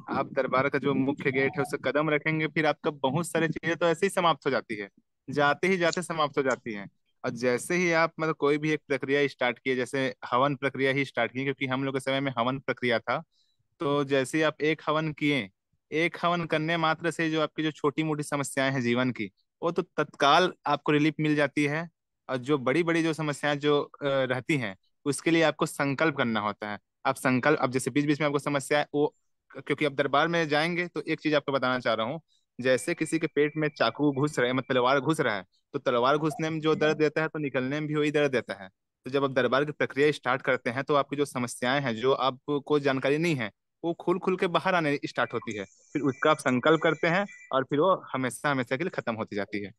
आप दरबार का जो मुख्य गेट है उसे कदम रखेंगे, फिर आपका बहुत सारी चीजें तो ऐसे ही समाप्त हो जाती है, जाते ही जाते समाप्त हो जाती हैं। और जैसे ही आप मतलब कोई भी एक प्रक्रिया स्टार्ट किए, जैसे हवन प्रक्रिया ही स्टार्ट की, क्योंकि हम लोग के समय में हवन प्रक्रिया था। तो जैसे ही आप एक हवन किए, एक हवन करने मात्र से जो आपकी जो छोटी मोटी समस्याएं हैं जीवन की, वो तो तत्काल आपको रिलीफ मिल जाती है। और जो बड़ी बड़ी जो समस्याएं जो रहती हैं, उसके लिए आपको संकल्प करना होता है। आप संकल्प, अब जैसे बीच बीच में आपको समस्या है वो, क्योंकि आप दरबार में जाएंगे तो एक चीज आपको बताना चाह रहा हूँ। जैसे किसी के पेट में चाकू घुस रहा है, मतलब तलवार घुस रहा है, तो तलवार घुसने में जो दर्द देता है तो निकलने में भी वही दर्द देता है। तो जब आप दरबार की प्रक्रिया स्टार्ट करते हैं तो आपकी जो समस्याएं हैं, जो आपको जानकारी नहीं है, वो खुल खुल के बाहर आने स्टार्ट होती है। फिर उसका आप संकल्प करते हैं और फिर वो हमेशा हमेशा के लिए खत्म होती जाती है।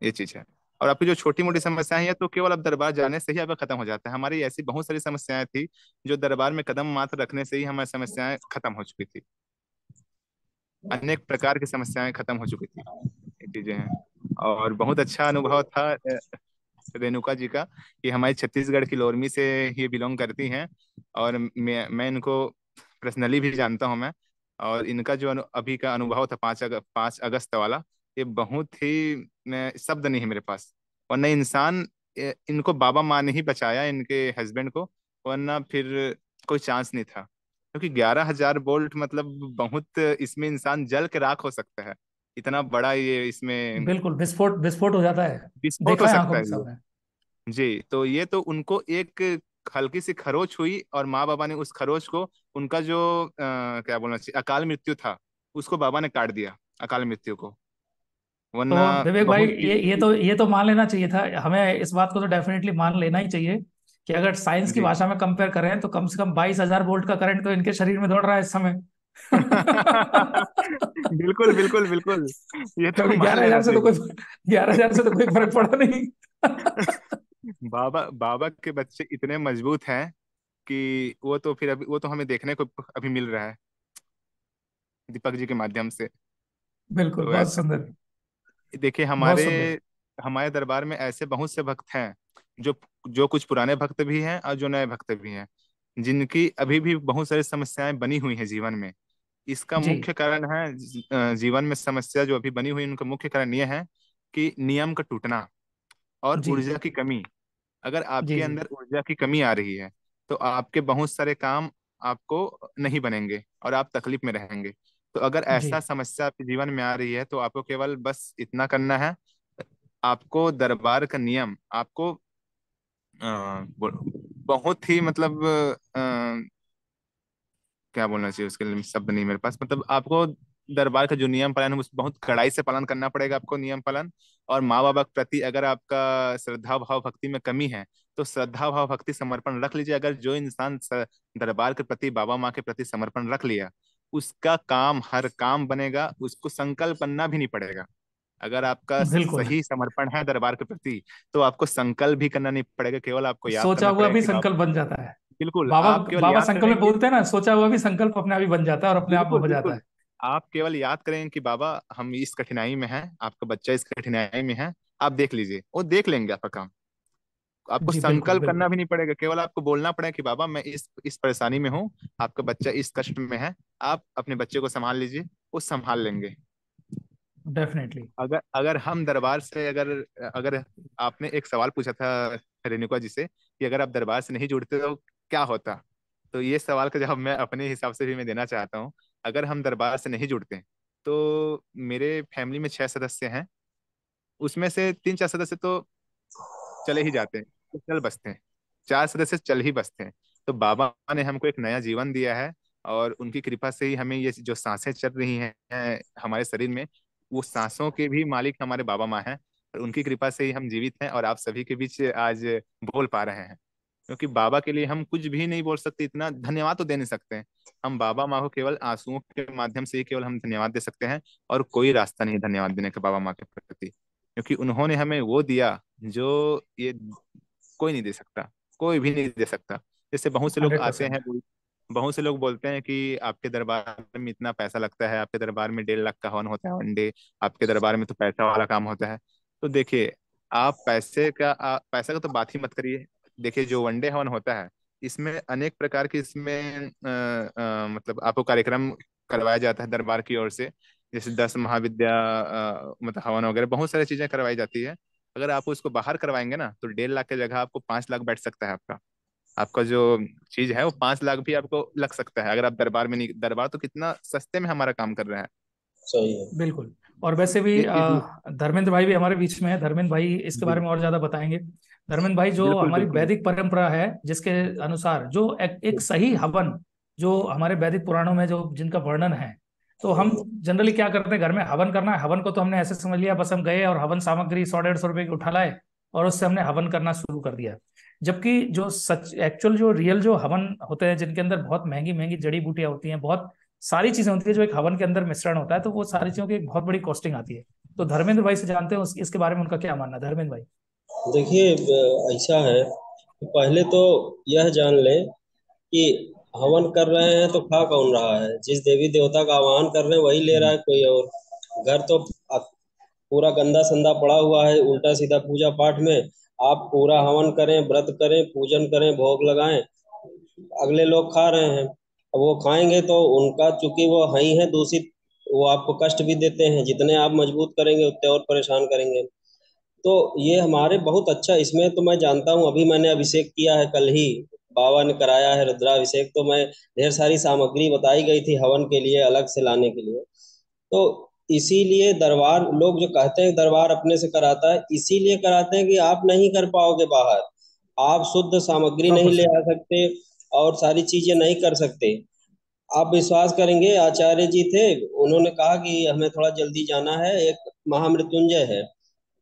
ये चीज है। और आपकी जो छोटी मोटी समस्याएं हैं तो केवल अब दरबार जाने से ही आपका खत्म हो जाता है। हमारी ऐसी बहुत सारी समस्याएं थी जो दरबार में कदम मात्र रखने से ही हमारी समस्याएं खत्म हो चुकी थी। अनेक प्रकार की समस्याएं खत्म हो चुकी थी। ये चीजें हैं। और बहुत अच्छा अनुभव था रेणुका जी का, कि हमारी छत्तीसगढ़ की लोरमी से ये बिलोंग करती हैं। और मैं इनको पर्सनली भी जानता हूँ मैं। और इनका जो अभी का अनुभव था 5 अगस्त वाला, ये बहुत ही शब्द नहीं है मेरे पास। और न इंसान, इनको बाबा माँ ने ही बचाया, इनके हस्बैंड को, वरना फिर कोई चांस नहीं था। क्योंकि 11,000 वोल्ट मतलब बहुत, इसमें इंसान जल के राख हो सकता है। इतना बड़ा ये इसमें बिल्कुल, विस्फोट विस्फोट हो जाता है। विस्फोट हो देखा है सकता आंखों है के ये। सामने। जी, तो ये तो उनको एक हल्की सी खरोच हुई और माँ बाबा ने उस खरोच को, उनका जो क्या बोलना चाहिए, अकाल मृत्यु था, उसको बाबा ने काट दिया, अकाल मृत्यु को। तो वरना विवेक भाई, बहुत ये ही। तो मान लेना चाहिए था हमें, इस बात को तो डेफिनेटली मान लेना ही चाहिए कि अगर साइंस की जी। भाषा में कंपेयर करें तो कम से कम 22,000 वोल्ट का करंट तो इनके शरीर में दौड़ रहा है इस समय। बिल्कुल बिल्कुल बिल्कुल। ये तो क्योंकि मान ग्यारह लेना हजार से तो कोई चाहिए। 11,000 से तो कोई फर्क पड़ा नहीं। बाबा बाबा के बच्चे इतने मजबूत हैं कि वो तो फिर अभी, वो तो हमें देखने को अभी मिल रहा है दीपक जी के माध्यम से। बिल्कुल, तो बहुत ऐसा, सुंदर। देखिए बहुत हमारे सुंदर। हमारे दरबार में ऐसे बहुत से भक्त हैं, जो जो कुछ पुराने भक्त भी हैं और जो नए भक्त भी हैं, जिनकी अभी भी बहुत सारी समस्याएं बनी हुई हैं जीवन में। इसका जी। मुख्य कारण है जीवन में समस्या जो अभी बनी हुई है, उनका मुख्य कारण यह है कि नियम का टूटना और जी। ऊर्जा की कमी। अगर जी। आपके जी। अंदर ऊर्जा की कमी आ रही है, तो आपके बहुत सारे काम आपको नहीं बनेंगे और आप तकलीफ में रहेंगे। तो अगर जी। ऐसा समस्या आपके जीवन में आ रही है, तो आपको केवल बस इतना करना है। आपको दरबार का नियम आपको बहुत ही मतलब क्या बोलना चाहिए, उसके लिए शब्द नहीं मेरे पास, मतलब आपको दरबार का जो नियम पालन है उस बहुत कड़ाई से पालन करना पड़ेगा आपको, नियम पालन। और माँ बाबा के प्रति अगर आपका श्रद्धा भाव भक्ति में कमी है, तो श्रद्धा भाव भक्ति समर्पण रख लीजिए। अगर जो इंसान दरबार के प्रति, बाबा माँ के प्रति समर्पण रख लिया, उसका काम, हर काम बनेगा, उसको संकल्प करना भी नहीं पड़ेगा। अगर आपका बिल्कुल। सही समर्पण है दरबार के प्रति, तो आपको संकल्प भी करना नहीं पड़ेगा, केवल आपको याद सोचा करना हुआ पड़ेगा भी कि बाबा। संकल्प बन जाता है। बिल्कुल, बाबा आप केवल बाबा याद संकल्प में करेंगे। बोलते हैं ना, सोचा हुआ भी संकल्प अपने आप ही बन जाता है और अपने आप वो बिल्कुल हो जाता बिल्कुल। है। आप केवल याद करेंगे कि बाबा हम इस कठिनाई में हैं, आपका बच्चा इस कठिनाई में है, आप देख लीजिए, वो देख लेंगे आपका काम। आपको जी बिल्कुल संकल्प करना बिल्कुल। भी नहीं पड़ेगा, केवल आपको बोलना पड़ेगा कि बाबा मैं इस परेशानी में हूँ, आपका बच्चा इस कष्ट में है, आप अपने बच्चे को संभाल लीजिए, वो संभाल लेंगे। डेफिनेटली। अगर अगर हम दरबार से अगर अगर आपने एक सवाल पूछा था रेणुका जी से कि अगर आप दरबार से नहीं जुड़ते तो क्या होता, तो ये सवाल का जवाब मैं अपने हिसाब से भी मैं देना चाहता हूँ। अगर हम दरबार से नहीं जुड़ते तो मेरे फैमिली में 6 सदस्य हैं, उसमें से 3-4 सदस्य तो चले ही जाते हैं, तो चल बसते हैं, 4 सदस्य चल ही बसते हैं। तो बाबा ने हमको एक नया जीवन दिया है, और उनकी कृपा से ही हमें ये जो सांसें चल रही हैं हमारे शरीर में, वो सांसों के भी मालिक हमारे बाबा माँ हैं, और उनकी कृपा से ही हम जीवित हैं और आप सभी के बीच आज बोल पा रहे हैं। क्योंकि बाबा के लिए हम कुछ भी नहीं बोल सकते, इतना धन्यवाद तो दे नहीं सकते हैं। हम बाबा माँ को केवल आंसुओं के माध्यम से ही केवल हम धन्यवाद दे सकते हैं, और कोई रास्ता नहीं है धन्यवाद देने का बाबा माँ के प्रति, क्योंकि उन्होंने हमें वो दिया जो ये कोई नहीं दे सकता, कोई भी नहीं दे सकता। जैसे बहुत से लोग आते 100%। हैं, बहुत से लोग बोलते हैं कि आपके दरबार में इतना पैसा लगता है, आपके दरबार में 1.5 लाख का हवन होता है वनडे, आपके दरबार में तो पैसा वाला काम होता है। तो देखिए, आप पैसा का तो बात ही मत करिए। देखिए, जो वनडे हवन होता है, इसमें अनेक प्रकार के इसमें मतलब आपको कार्यक्रम करवाया जाता है दरबार की ओर से। जैसे 10 महाविद्या मतलब हवन वगैरह बहुत सारी चीजें करवाई जाती है। अगर आप उसको बाहर करवाएंगे ना, तो 1.5 लाख की जगह आपको 5 लाख बैठ सकता है। आपका आपका जो चीज है वो 5 लाख भी आपको लग सकता है, अगर आप दरबार में नहीं, दरबार तो कितना सस्ते में हमारा काम कर रहा है। सही है। बिल्कुल। और वैसे भी ये चीज धर्मेंद्र भाई भी हमारे बीच में है। धर्मेंद्र भाई इसके बारे बिल, में और ज्यादा बताएंगे। धर्मेंद्र भाई, जो बिल्कुल हमारी बिल्कुल वैदिक परंपरा है जिसके अनुसार जो एक सही हवन, जो हमारे वैदिक पुराणों में जो जिनका वर्णन है, तो हम जनरली क्या करते हैं, घर में हवन करना है, हवन को तो हमने ऐसे समझ लिया बस हम गए और हवन सामग्री 100-150 रुपए की उठा लाए और उससे हमने हवन करना शुरू कर दिया। जबकि जो सच एक्चुअल जो रियल जो हवन होते हैं, जिनके अंदर बहुत महंगी महंगी जड़ी बूटियां होती हैं, बहुत सारी चीजें होती है जो एक हवन के अंदर मिश्रण होता है, तो वो सारी चीजों की एक बहुत बड़ी कॉस्टिंग आती है। तो धर्मेंद्र भाई से जानते हैं इसके बारे में उनका क्या मानना है। धर्मेंद्र भाई। देखिए, ऐसा है कि पहले तो यह जान लें कि हवन कर रहे हैं तो खा कौन रहा है। जिस देवी देवता का आह्वान कर रहे हैं वही ले रहा है, कोई और। घर तो पूरा गंदा संदा पड़ा हुआ है, उल्टा सीधा पूजा पाठ में। आप पूरा हवन करें, व्रत करें, पूजन करें, भोग लगाएं, अगले लोग खा रहे हैं। अब वो खाएंगे तो उनका, चूंकि वो है ही है दूषित, वो आपको कष्ट भी देते हैं। जितने आप मजबूत करेंगे उतने और परेशान करेंगे। तो ये हमारे बहुत अच्छा, इसमें तो मैं जानता हूँ। अभी मैंने अभिषेक किया है, कल ही बाबा ने कराया है रुद्राभिषेक। तो मैं, ढेर सारी सामग्री बताई गई थी हवन के लिए अलग से लाने के लिए। तो इसीलिए दरबार, लोग जो कहते हैं दरबार अपने से कराता है, इसीलिए कराते हैं कि आप नहीं कर पाओगे बाहर। आप शुद्ध सामग्री सौ नहीं ले परसेंट आ सकते और सारी चीजें नहीं कर सकते। आप विश्वास करेंगे, आचार्य जी थे, उन्होंने कहा कि हमें थोड़ा जल्दी जाना है, एक महामृत्युंजय है।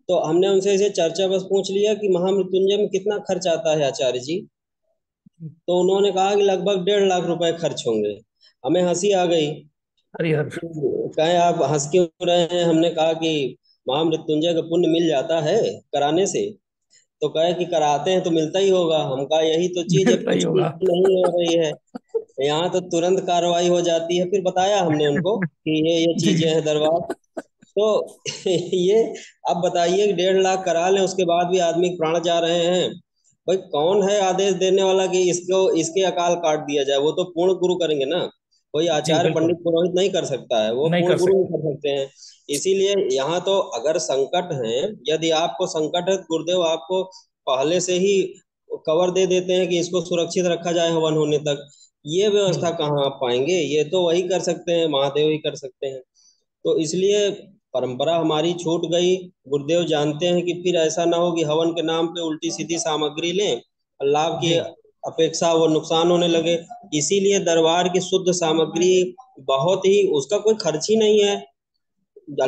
तो हमने उनसे इसे चर्चा बस पूछ लिया कि महामृत्युंजय में कितना खर्च आता है आचार्य जी। तो उन्होंने कहा कि लगभग 1.5 लाख रुपए खर्च होंगे। हमें हंसी आ गई। हरिहर। कहे आप हंस क्यों रहे हैं? हमने कहा कि महामृत्युंजय का पुण्य मिल जाता है कराने से। तो कहे कि कराते हैं तो मिलता ही होगा। हम कहा यही तो चीज है, मिलता ही पुष्टि होगा। नहीं हो रही है। यहाँ तो तुरंत कार्रवाई हो जाती है। फिर बताया हमने उनको कि ये जी। चीजें हैं दरबार। तो ये, अब बताइए कि 1.5 लाख करा लें, उसके बाद भी आदमी के प्राण जा रहे हैं। भाई कौन है आदेश देने वाला कि इसको, इसके अकाल काट दिया जाए? वो तो पूर्ण गुरु करेंगे ना, कोई जी आचार्य पंडित बिल्कुल। पुरोहित नहीं कर सकता है, वो नहीं पूर्ण कर गुरु ही सकते। कर सकते हैं। इसीलिए यहाँ तो अगर संकट है, यदि आपको संकट है, गुरुदेव आपको पहले से ही कवर दे देते हैं कि इसको सुरक्षित रखा जाए हवन होने तक। ये व्यवस्था हम्म। कहाँ आप पाएंगे? ये तो वही कर सकते हैं, महादेव ही कर सकते हैं। तो इसलिए परंपरा हमारी छूट गई। गुरुदेव जानते हैं कि फिर ऐसा ना हो कि हवन के नाम पे उल्टी सीधी सामग्री लें और लाभ की जी। अपेक्षा वो नुकसान होने लगे। इसीलिए दरबार की शुद्ध सामग्री बहुत ही, उसका कोई खर्च ही नहीं है।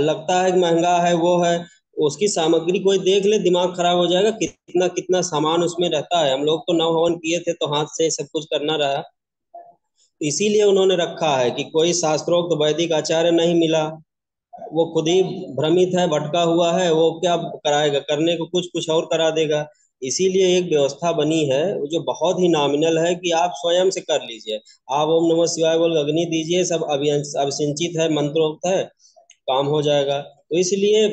लगता है कि महंगा है, वो है, उसकी सामग्री कोई देख ले दिमाग खराब हो जाएगा। कितना कितना सामान उसमें रहता है। हम लोग तो नव हवन किए थे तो हाथ से सब कुछ करना रहा। इसीलिए उन्होंने रखा है कि कोई शास्त्रोक्त वैदिक आचार्य नहीं मिला। वो खुद ही भ्रमित है, भटका हुआ है, वो क्या कराएगा? करने को कुछ कुछ और करा देगा। इसीलिए एक व्यवस्था बनी है जो बहुत ही नॉमिनल है कि आप स्वयं से कर लीजिए। आप ओम नमः शिवाय बोल अग्नि दीजिए, सब अभिसिंचित है, मंत्रोक्त है, काम हो जाएगा। तो इसलिए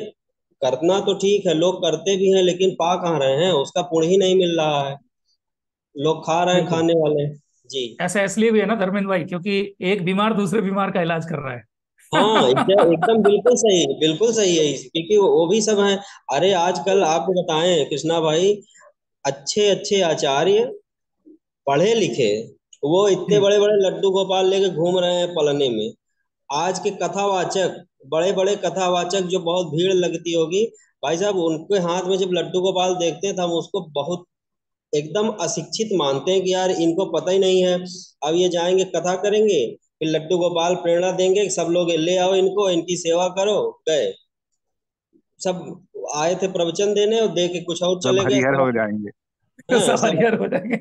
करना तो ठीक है, लोग करते भी हैं, लेकिन पा कहाँ रहे हैं, उसका पुण्य ही नहीं मिल रहा है। लोग खा रहे हैं, बिल्कुल। खाने वाले। जी। ऐसा इसलिए भी है ना धर्मेंद्र भाई, क्योंकि एक बीमार दूसरे बीमार का इलाज कर रहा हाँ, है। एकदम बिल्कुल सही है, क्योंकि वो भी सब हैं। अरे आजकल आपको बताएं कृष्णा भाई, अच्छे अच्छे आचार्य, पढ़े लिखे, वो इतने जी बड़े बड़े लड्डू गोपाल लेके घूम रहे हैं पलने में। आज के कथावाचक, बड़े बड़े कथावाचक जो बहुत भीड़ लगती होगी, भाई साहब उनके हाथ में जब लड्डू गोपाल देखते हैं तो हम उसको बहुत एकदम अशिक्षित मानते हैं कि यार इनको पता ही नहीं है। अब ये जाएंगे कथा करेंगे, फिर लड्डू गोपाल प्रेरणा देंगे कि सब लोग ले आओ इनको, इनकी सेवा करो, गए सब। आए थे प्रवचन देने और दे के कुछ और सब चले गए हरिहर सब। हो जाएंगे। हाँ, सब सब हरिहर हो जाएंगे।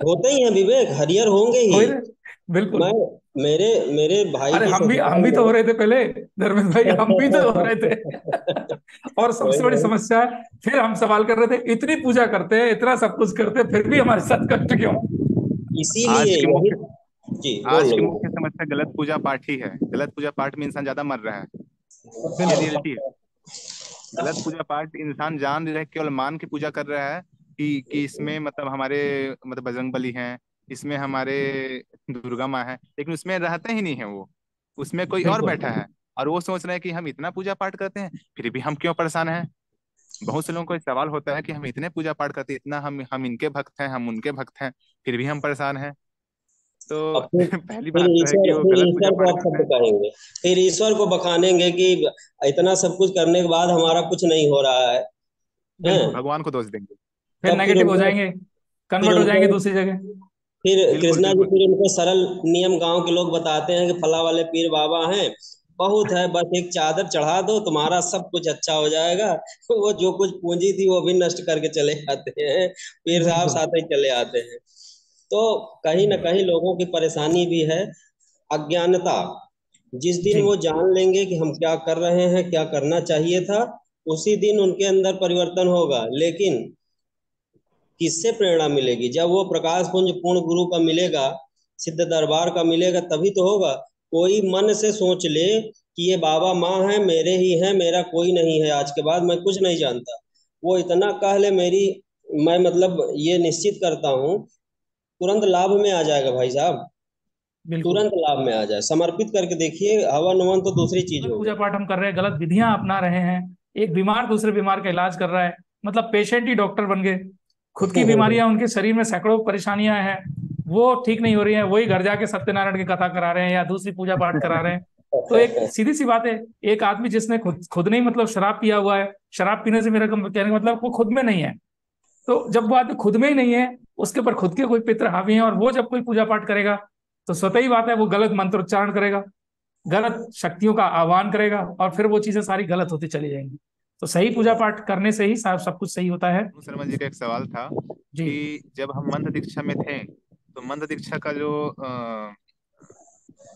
होते ही हैं विवेक, हरिहर होंगे ही। हो रहे, बिल्कुल। मैं मेरे मेरे भाई अरे की हम ससुराल भी तो हो में। रहे थे पहले, धर्मेंद्र भाई, हम भी तो हो रहे थे। और वही सबसे बड़ी वही समस्या है, फिर हम सवाल कर रहे थे, इतनी पूजा करते हैं, इतना सब कुछ करते हैं, फिर भी हमारे साथ कष्ट क्यों? आज इसीलिए की यही। मुख्य जी बोल आज लो की मुख्य बोलो। समस्या गलत पूजा पाठ ही है। गलत पूजा पाठ में इंसान ज्यादा मर रहा है। ये बिल्कुल। रियलिटी है। गलत पूजा पाठ इंसान जान रहे केवल मान की पूजा कर रहा है कि इसमें मतलब हमारे मतलब बजरंग बली हैं, इसमें हमारे दुर्गा माँ है, लेकिन उसमें रहते ही नहीं है वो। उसमें कोई और बिल्कुल। बैठा है और वो सोच रहे हैं कि हम इतना पूजा पाठ करते हैं फिर भी हम क्यों परेशान हैं। बहुत से लोगों को एक सवाल होता है कि हम इतने पूजा पाठ करते हैं, इतना हम इनके भक्त हैं, हम उनके भक्त हैं, फिर भी हम परेशान हैं। तो अब फिर पहली फिर बात तो है ईश्वर कि वो फिर गलत पूजा ईश्वर को पाठ आप करते शब्द हैं। कहेंगे, फिर ईश्वर को बखानेंगे कि इतना सब कुछ करने के बाद हमारा कुछ नहीं हो रहा है। बिल्कुल। हैं? भगवान को दोष देंगे। फिर तब फिर नेगेटिव हो उनको जाएंगे, फिर कन्वर्ट हो उनको जाएंगे दूसरी जगह। फिर बिल्कुल कृष्णा जी बिल्कुल। फिर उनको सरल नियम गांव के लोग बताते हैं कि फला वाले पीर बाबा हैं, बहुत है, बस एक चादर चढ़ा दो तुम्हारा सब कुछ अच्छा हो जाएगा। वो जो कुछ पूंजी थी वो भी नष्ट करके चले जाते हैं, पीर साहब बिल्कुल। साथ ही चले आते हैं। तो कहीं ना कहीं लोगों की परेशानी भी है, अज्ञानता। जिस दिन जी वो जान लेंगे कि हम क्या कर रहे हैं, क्या करना चाहिए था, उसी दिन उनके अंदर परिवर्तन होगा। लेकिन किससे प्रेरणा मिलेगी? जब वो प्रकाश पुंज पूर्ण गुरु का मिलेगा, सिद्ध दरबार का मिलेगा, तभी तो होगा। कोई मन से सोच ले कि ये बाबा माँ है, मेरे ही हैं, मेरा कोई नहीं है, आज के बाद मैं कुछ नहीं जानता, वो इतना कह ले मेरी, मैं मतलब ये निश्चित करता हूँ तुरंत लाभ में आ जाएगा भाई साहब। बिल्कुल। तुरंत लाभ में आ जाए, समर्पित करके देखिए, हवन ववन तो दूसरी चीज गलत हो पूजा गई। पाठ हम कर रहे हैं, गलत विधियां अपना रहे हैं। एक बीमार दूसरे बीमार का इलाज कर रहा है, मतलब पेशेंट ही डॉक्टर बन गए। खुद की बीमारियां, उनके शरीर में सैकड़ों परेशानियां हैं, वो ठीक नहीं हो रही हैं, वही घर जाके सत्यनारायण की कथा करा रहे हैं या दूसरी पूजा पाठ करा रहे हैं। तो एक सीधी सी बात है, एक आदमी जिसने खुद खुद नहीं मतलब शराब पिया हुआ है, शराब पीने से मेरा कहने का मतलब वो खुद में नहीं है। तो जब वो आदमी खुद में ही नहीं है, उसके ऊपर खुद के कोई पितर हावी हैं, और वो जब कोई पूजा पाठ करेगा तो स्वतः ही बात है वो गलत मंत्रोच्चारण करेगा, गलत शक्तियों का आह्वान करेगा, और फिर वो चीजें सारी गलत होती चली जाएंगी। तो सही पूजा पाठ करने से ही सब कुछ सही होता है। शर्मा जी का एक सवाल था जी कि जब हम मंत्र दीक्षा में थे तो मंत्र दीक्षा का जो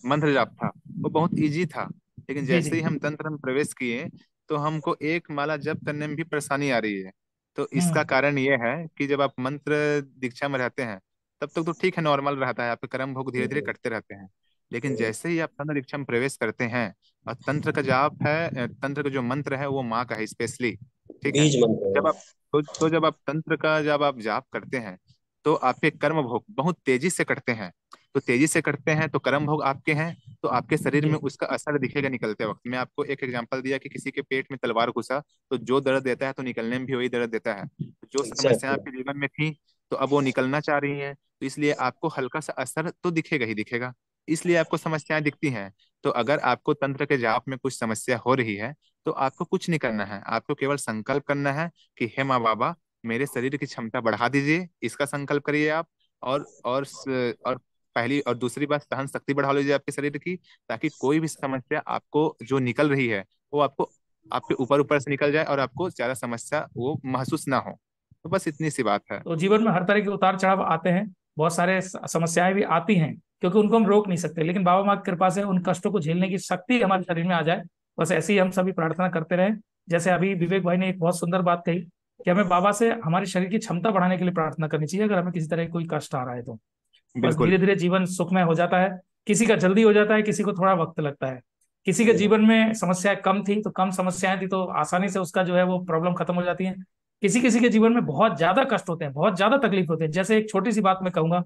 मंत्र जाप था वो बहुत इजी था, लेकिन जी जैसे जी। ही हम तंत्र में प्रवेश किए तो हमको एक माला जप करने में भी परेशानी आ रही है। तो इसका हम्म। कारण ये है कि जब आप मंत्र दीक्षा में रहते हैं तब तक तो ठीक है, नॉर्मल रहता है, आपके कर्म भोग धीरे धीरे कटते रहते हैं। लेकिन जैसे ही आप तंत्र दीक्षा में प्रवेश करते हैं और तंत्र का जाप है, तंत्र का जो मंत्र है वो माँ का है स्पेशली, ठीक है। बीज मंत्र है। जब आप जब आप तंत्र का जब आप जाप करते हैं तो आपके कर्म भोग बहुत तेजी से कटते हैं। तो तेजी से कटते हैं तो कर्म भोग आपके हैं, तो आपके शरीर में जी उसका असर दिखेगा निकलते वक्त। मैं आपको एक एग्जांपल दिया कि किसी के पेट में तलवार घुसा तो जो दर्द देता है तो निकलने में भी वही दर्द देता है। तो जो समस्या एग्जैक्टली। आपके जीवन में थी तो अब वो निकलना चाह रही है, तो इसलिए आपको हल्का सा असर तो दिखेगा ही दिखेगा, इसलिए आपको समस्याएं दिखती हैं। तो अगर आपको तंत्र के जाप में कुछ समस्या हो रही है तो आपको कुछ नहीं करना है, आपको केवल संकल्प करना है कि हे माँ बाबा मेरे शरीर की क्षमता बढ़ा दीजिए, इसका संकल्प करिए आप। और पहली और दूसरी बात, सहन शक्ति बढ़ा लीजिए आपके शरीर की, ताकि कोई भी समस्या आपको जो निकल रही है वो आपको आपके ऊपर ऊपर से निकल जाए और आपको ज्यादा समस्या वो महसूस ना हो। तो बस इतनी सी बात है। तो जीवन में हर तरह के उतार चढ़ाव आते हैं, बहुत सारे समस्याएं भी आती हैं, क्योंकि उनको हम रोक नहीं सकते, लेकिन बाबा माँ की कृपा से उन कष्टों को झेलने की शक्ति हमारे शरीर में आ जाए। बस ऐसी ही हम सभी प्रार्थना करते रहें। जैसे अभी विवेक भाई ने एक बहुत सुंदर बात कही कि हमें बाबा से हमारे शरीर की क्षमता बढ़ाने के लिए प्रार्थना करनी चाहिए, अगर हमें किसी तरह की कोई कष्ट आ रहा है तो। बस बिल्कुल। धीरे धीरे जीवन सुखमय हो जाता है, किसी का जल्दी हो जाता है, किसी को थोड़ा वक्त लगता है। किसी के जीवन में समस्याएं कम थी तो कम समस्याएं थी तो आसानी से उसका जो है वो प्रॉब्लम खत्म हो जाती है। किसी किसी के जीवन में बहुत ज्यादा कष्ट होते हैं, बहुत ज्यादा तकलीफ होते हैं। जैसे एक छोटी सी बात मैं कहूंगा,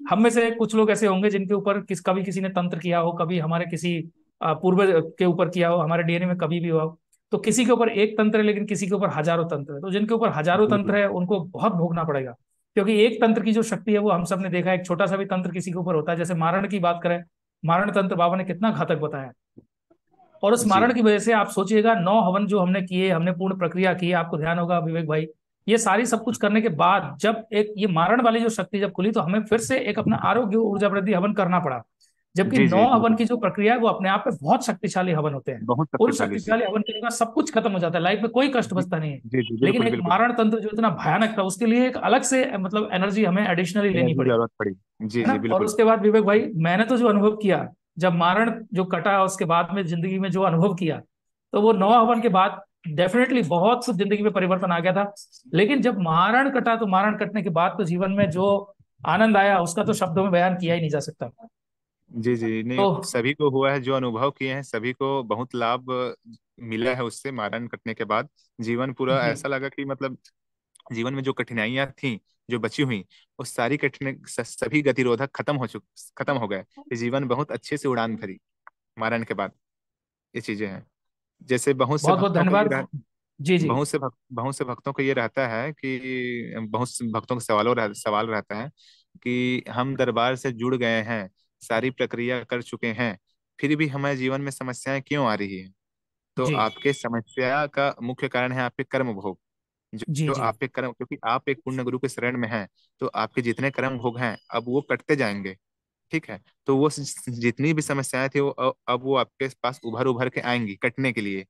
हम में से कुछ लोग ऐसे होंगे जिनके ऊपर कभी किसी ने तंत्र किया हो, कभी हमारे किसी पूर्वज के ऊपर किया हो, हमारे डीएनए में कभी भी हुआ हो। तो किसी के ऊपर एक तंत्र है लेकिन किसी के ऊपर हजारों तंत्र है। तो जिनके ऊपर हजारों तंत्र बिल्कुल। है उनको बहुत भोगना पड़ेगा, क्योंकि एक तंत्र की जो शक्ति है वो हम सब ने देखा है। एक छोटा सा भी तंत्र किसी के ऊपर होता है, जैसे मारण की बात करें, मारण तंत्र बाबा ने कितना घातक बताया। और उस जी मारण की वजह से आप सोचिएगा, 9 हवन जो हमने किए, हमने पूर्ण प्रक्रिया की, आपको ध्यान होगा विवेक भाई, ये सारी सब कुछ करने के बाद जब एक ये मारण वाली जो शक्ति जब खुली तो हमें फिर से एक अपना आरोग्य ऊर्जा वृद्धि हवन करना पड़ा। जबकि जी नौ जी हवन बिल्कुल। की जो प्रक्रिया है वो अपने आप में बहुत शक्तिशाली हवन होते हैं। बहुत उन शक्तिशाली जी। शक्तिशाली हवन के बाद सब कुछ खत्म हो जाता है, लाइफ में कोई कष्ट जी बचता नहीं है। जी जी लेकिन बिल्कुल एक बिल्कुल। मारण तंत्र जो इतना भयानक था उसके लिए एक अलग से मतलब एनर्जी हमें एडिशनली लेनी एनर्जी पड़ी, जरूरत पड़ी। जी है ना। जी और बिल्कुल। उसके बाद विवेक भाई, मैंने तो जो अनुभव किया जब मारण जो कटा, उसके बाद में जिंदगी में जो अनुभव किया, तो वो 9 हवन के बाद डेफिनेटली बहुत कुछ जिंदगी में परिवर्तन आ गया था। लेकिन जब मारण कटा तो मारण कटने के बाद तो जीवन में जो आनंद आया उसका तो शब्दों में बयान किया ही नहीं जा सकता। जी जी नहीं, तो सभी को हुआ है, जो अनुभव किए हैं सभी को बहुत लाभ मिला है उससे। मारन कटने के बाद जीवन पूरा जी ऐसा लगा कि मतलब जीवन में जो कठिनाइयां थी, जो बची हुई, वो सारी कठिन सभी गतिरोधक खत्म हो गए। ये जीवन बहुत अच्छे से उड़ान भरी मारन के बाद। ये चीजें हैं। जैसे बहुत से बहुत बहुत भक्तों का ये धन्यवाद। जी जी बहुत से भक्तों को ये रहता है कि बहुत से भक्तों का सवाल रहता है कि हम दरबार से जुड़ गए हैं, सारी प्रक्रिया कर चुके हैं, फिर भी हमारे जीवन में समस्याएं क्यों आ रही है। तो जी आपके समस्या का मुख्य कारण है आपके कर्म भोग। जी जो जी आपके कर्म, क्योंकि आप एक पुण्य गुरु के शरण में हैं, तो आपके जितने कर्म भोग हैं अब वो कटते जाएंगे। ठीक है। तो वो जितनी भी समस्याएं थी वो अब वो आपके पास उभर उभर के आएंगी कटने के लिए।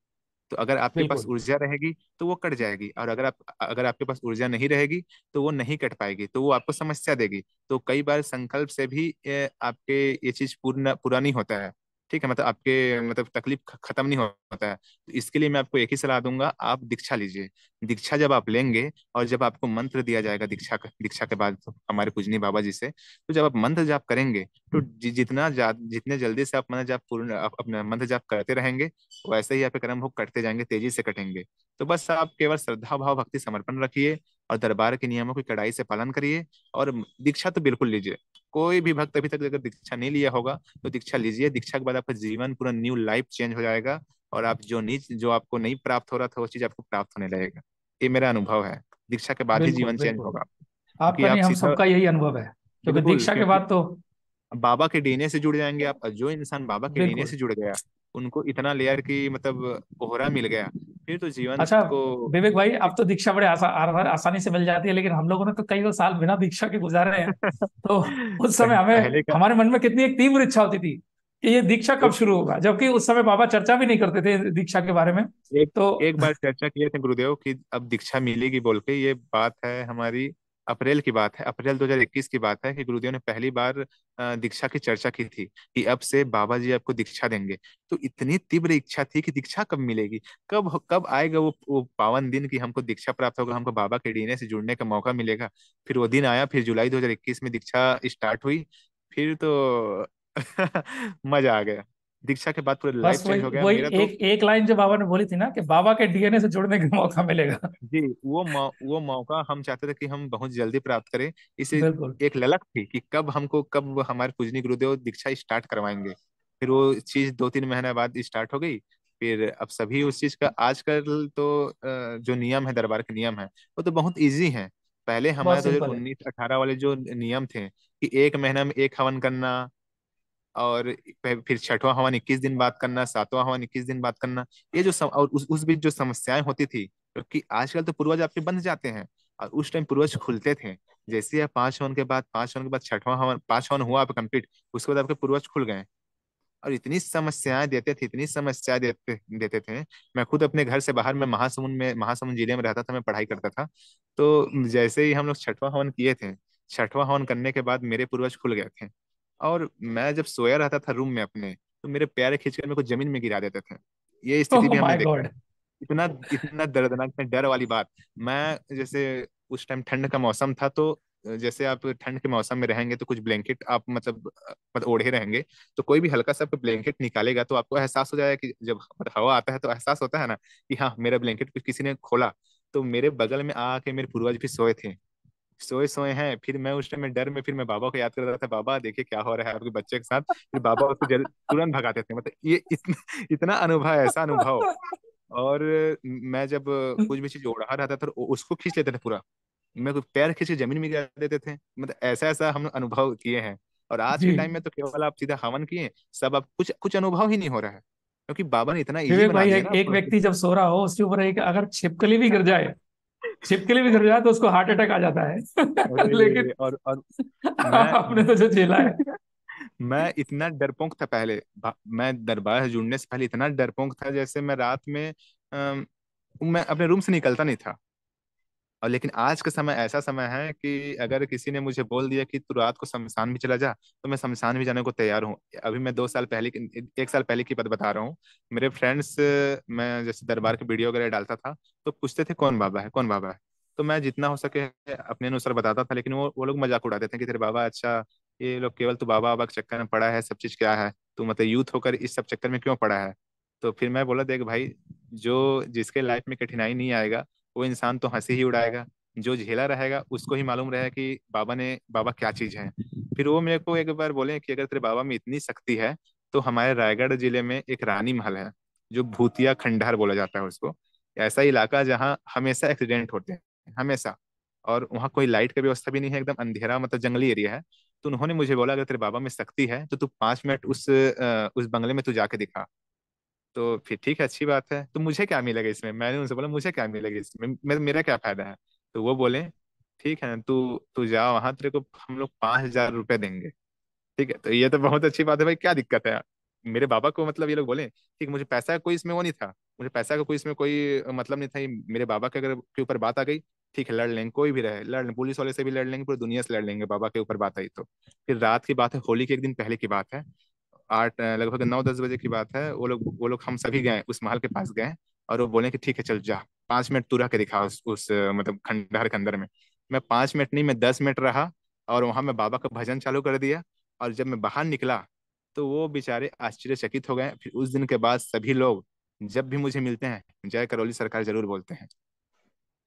तो अगर आपके पास बिल्कुल ऊर्जा रहेगी तो वो कट जाएगी, और अगर आपके पास ऊर्जा नहीं रहेगी तो वो नहीं कट पाएगी, तो वो आपको समस्या देगी। तो कई बार संकल्प से भी आपके ये चीज पूरा नहीं होता है। ठीक है, मतलब आपके मतलब तकलीफ खत्म नहीं होता है। तो इसके लिए मैं आपको एक ही सलाह दूंगा, आप दीक्षा लीजिए। दीक्षा जब आप लेंगे और जब आपको मंत्र दिया जाएगा दीक्षा के बाद तो हमारे पूजनीय बाबा जी से, तो जब आप मंत्र जाप करेंगे तो जितने जल्दी से आप मंत्र जाप अपना मंत्र जाप करते रहेंगे, वैसे ही आपके कर्म भोग कटते जाएंगे, तेजी से कटेंगे। तो बस आप केवल श्रद्धा भाव भक्ति समर्पण रखिए और दरबार के नियमों की कड़ाई से पालन करिए। और दीक्षा तो बिल्कुल लीजिए। कोई भी भक्त अभी तक अगर दीक्षा नहीं लिया होगा तो दीक्षा लीजिए। दीक्षा के बाद आपका जीवन पूरा न्यू लाइफ चेंज हो जाएगा, और आप जो आपको नहीं प्राप्त हो रहा था वो चीज आपको प्राप्त होने लगेगा। ये मेरा अनुभव है। दीक्षा के बाद ही बिल्कुल जीवन चेंज बिल्कुल। होगा, क्योंकि आपका आप नहीं, हम सीधा सबका यही अनुभव है, क्योंकि बिल्कुल, दीक्षा के क्योंकि बाद तो बाबा के डीएनए से जुड़ जाएंगे आप। और जो इंसान बाबा के डीएनए बिल्कुल। से जुड़ गया, उनको इतना लेयर की मतलब ओहरा मिल गया, फिर तो जीवन अच्छा को विवेक भाई, अब तो दीक्षा बड़े आसानी से मिल जाती है, लेकिन हम लोगों ने तो कई साल बिना दीक्षा के गुजारे हैं। तो उस समय हमें पहले का हमारे मन में कितनी एक तीव्र इच्छा होती थी कि ये दीक्षा कब एक शुरू होगा, जबकि उस समय बाबा चर्चा भी नहीं करते थे दीक्षा के बारे में। एक तो एक बार चर्चा किए थे गुरुदेव की अब दीक्षा मिलेगी बोल के। ये बात है हमारी अप्रैल की बात है, अप्रैल 2021 की बात है कि गुरुदेव ने पहली बार दीक्षा की चर्चा की थी कि अब से बाबा जी आपको दीक्षा देंगे। तो इतनी तीव्र इच्छा थी कि दीक्षा कब मिलेगी, कब कब आएगा वो पावन दिन कि हमको दीक्षा प्राप्त होगा, हमको बाबा के डीएनए से जुड़ने का मौका मिलेगा। फिर वो दिन आया, फिर जुलाई 2021 में दीक्षा स्टार्ट हुई। फिर तो मजा आ गया। दीक्षा के बाद पूरा लाइफ बस चेंज वही हो गया वही मेरा तो। एक लाइन जो बाबा ने बोली थी ना, कि बाबा के डीएनए से जुड़ने का मौका मिलेगा। जी, वो मौका हम चाहते थे कि हम बहुत जल्दी प्राप्त करें। इसे बिल्कुल। एक ललक थी कि कब हमारे पूजनी गुरुदेव दीक्षा स्टार्ट करवाएंगे। फिर वो चीज 2-3 महीने बाद स्टार्ट हो गई। फिर अब सभी उस चीज का आजकल तो जो नियम है, दरबार के नियम है, वो तो बहुत इजी है। पहले हमारे बहुत दो हजार सिंपल है। उन्नीस अठारह वाले जो नियम थे कि एक महीना में एक हवन करना, और फिर छठवां हवन 21 दिन बाद करना, सातवां हवन 21 दिन बाद करना, ये और उस बीच जो समस्याएं होती थी, क्योंकि आजकल तो पूर्वज आपके बंध जाते हैं और उस टाइम पूर्वज खुलते थे। जैसे ही आप 5 हवन के बाद छठवां हवन, 5 हवन हुआ आप कंप्लीट, उसके बाद आपके पूर्वज खुल गए। और इतनी समस्याएं देते थे, इतनी समस्याएं देते देते थे। मैं खुद अपने घर से बाहर, मैं महासमुंद जिले में रहता था, मैं पढ़ाई करता था। तो जैसे ही हम लोग छठवां हवन किए थे, छठवां हवन करने के बाद मेरे पूर्वज खुल गए थे। और मैं जब सोया रहता था रूम में अपने, तो मेरे पैर खींचकर मेरे को जमीन में गिरा देते थे। ये स्थिति ओह भी हमने माय देखा है। गॉड। इतना इतना दर्दनाक, इतना डर वाली बात। मैं जैसे उस टाइम ठंड का मौसम था, तो जैसे आप ठंड के मौसम में रहेंगे तो कुछ ब्लैंकेट आप मतलब ओढ़े रहेंगे, तो कोई भी हल्का सा ब्लैंकेट निकालेगा तो आपको एहसास हो जाएगा कि जब मतलब हवा आता है तो एहसास होता है ना कि हाँ मेरा ब्लैंकेट कुछ किसी ने खोला। तो मेरे बगल में आके मेरे पूर्वज भी सोए थे, सोए सोए हैं। फिर मैं उस टाइम में डर में फिर मैं बाबा को याद कर रहा था, बाबा देखिए क्या हो रहा है आपके बच्चे के साथ। फिर बाबा उसको तुरंत भगाते थे। मतलब ये इतना इतना अनुभव, ऐसा अनुभव। और मैं जब कुछ भी चीज उड़ा रहता था तो उसको खींच लेते थे पूरा, मेरे को पैर खींच के जमीन में गिरा देते थे। मतलब ऐसा ऐसा हम अनुभव किए हैं। और आज के जी टाइम में तो केवल आप सीधा हवन किए, सब अब कुछ कुछ अनुभव ही नहीं हो रहा है, क्योंकि बाबा ने इतना इजी विवेक बना भाई, दिया एक, ना एक प्रोसेस। व्यक्ति जब सो रहा हो उसके ऊपर एक अगर छिपकली भी गिर जाए, छिपकली भी गिर जाए तो उसको हार्ट अटैक आ जाता है। लेकिन अरे और मैं आपने तो जो झेला है। मैं इतना डरपोक था पहले। मैं दरबार से जुड़ने से पहले इतना डरपोक था, जैसे मैं रात में मैं अपने रूम से निकलता नहीं था। और लेकिन आज का समय ऐसा समय है कि अगर किसी ने मुझे बोल दिया कि तू रात को शमशान भी चला जा, तो मैं शमशान भी जाने को तैयार हूँ। अभी मैं 2 साल पहले एक साल पहले की बात बता रहा हूँ। मेरे फ्रेंड्स, मैं जैसे दरबार के वीडियो वगैरह डालता था तो पूछते थे कौन बाबा है, कौन बाबा है। तो मैं जितना हो सके अपने अनुसार बताता था, लेकिन वो लोग मजाक उड़ाते थे कि तेरे बाबा, अच्छा ये लोग केवल तू बाबा बाबा के चक्कर में पड़ा है, सब चीज क्या है, तू मतलब यूथ होकर इस सब चक्कर में क्यों पड़ा है। तो फिर मैं बोला, देख भाई, जो जिसके लाइफ में कठिनाई नहीं आएगा वो इंसान तो हंसी ही उड़ाएगा। जो झेला रहेगा उसको ही मालूम रहेगा कि बाबा क्या चीज है। फिर वो मेरे को एक बार बोले कि अगर तेरे बाबा में इतनी शक्ति है तो हमारे रायगढ़ जिले में एक रानी महल है, जो भूतिया खंडहर बोला जाता है उसको। ऐसा इलाका जहाँ हमेशा एक्सीडेंट होते हैं, हमेशा। और वहाँ कोई लाइट की व्यवस्था भी नहीं है, एकदम अंधेरा, मतलब जंगली एरिया है। तो उन्होंने मुझे बोला अगर तेरे बाबा में शक्ति है तो तू 5 मिनट उस बंगले में तू जाके दिखा। तो फिर ठीक है, अच्छी बात है, तो मुझे क्या मिलेगा इसमें। मैंने उनसे बोला मुझे क्या मिलेगा इसमें, मेरा क्या फायदा है। तो वो बोले ठीक है, तू तू जा वहां, तेरे को हम लोग 5,000 रुपए देंगे। ठीक है, तो ये तो बहुत अच्छी बात है भाई, क्या दिक्कत है। मेरे बाबा को मतलब ये लोग बोले ठीक, मुझे पैसा का कोई इसमें वो नहीं था, मुझे पैसा का कोई इसमें कोई मतलब नहीं था। ये मेरे बाबा के अगर के ऊपर बात आ गई, ठीक है लड़ लेंगे, कोई भी रहे लड़ लेंगे, पुलिस वाले से भी लड़ लेंगे, पूरी दुनिया से लड़ लेंगे, बाबा के ऊपर बात आई तो। फिर रात की बात है, होली के एक दिन पहले की बात है, लगभग 9-10 बजे की बात है। वो लोग हम सभी गए उस महल के पास गए। और वो बोले कि ठीक है चल जा, 5 मिनट तू रह के दिखा मतलब खंडहर के अंदर में। मैं 5 मिनट नहीं, मैं 10 मिनट रहा। और वहां मैं बाबा का भजन चालू कर दिया। और जब मैं बाहर निकला तो वो बेचारे आश्चर्यचकित हो गए। फिर उस दिन के बाद सभी लोग जब भी मुझे मिलते हैं जय करौली सरकार जरूर बोलते हैं।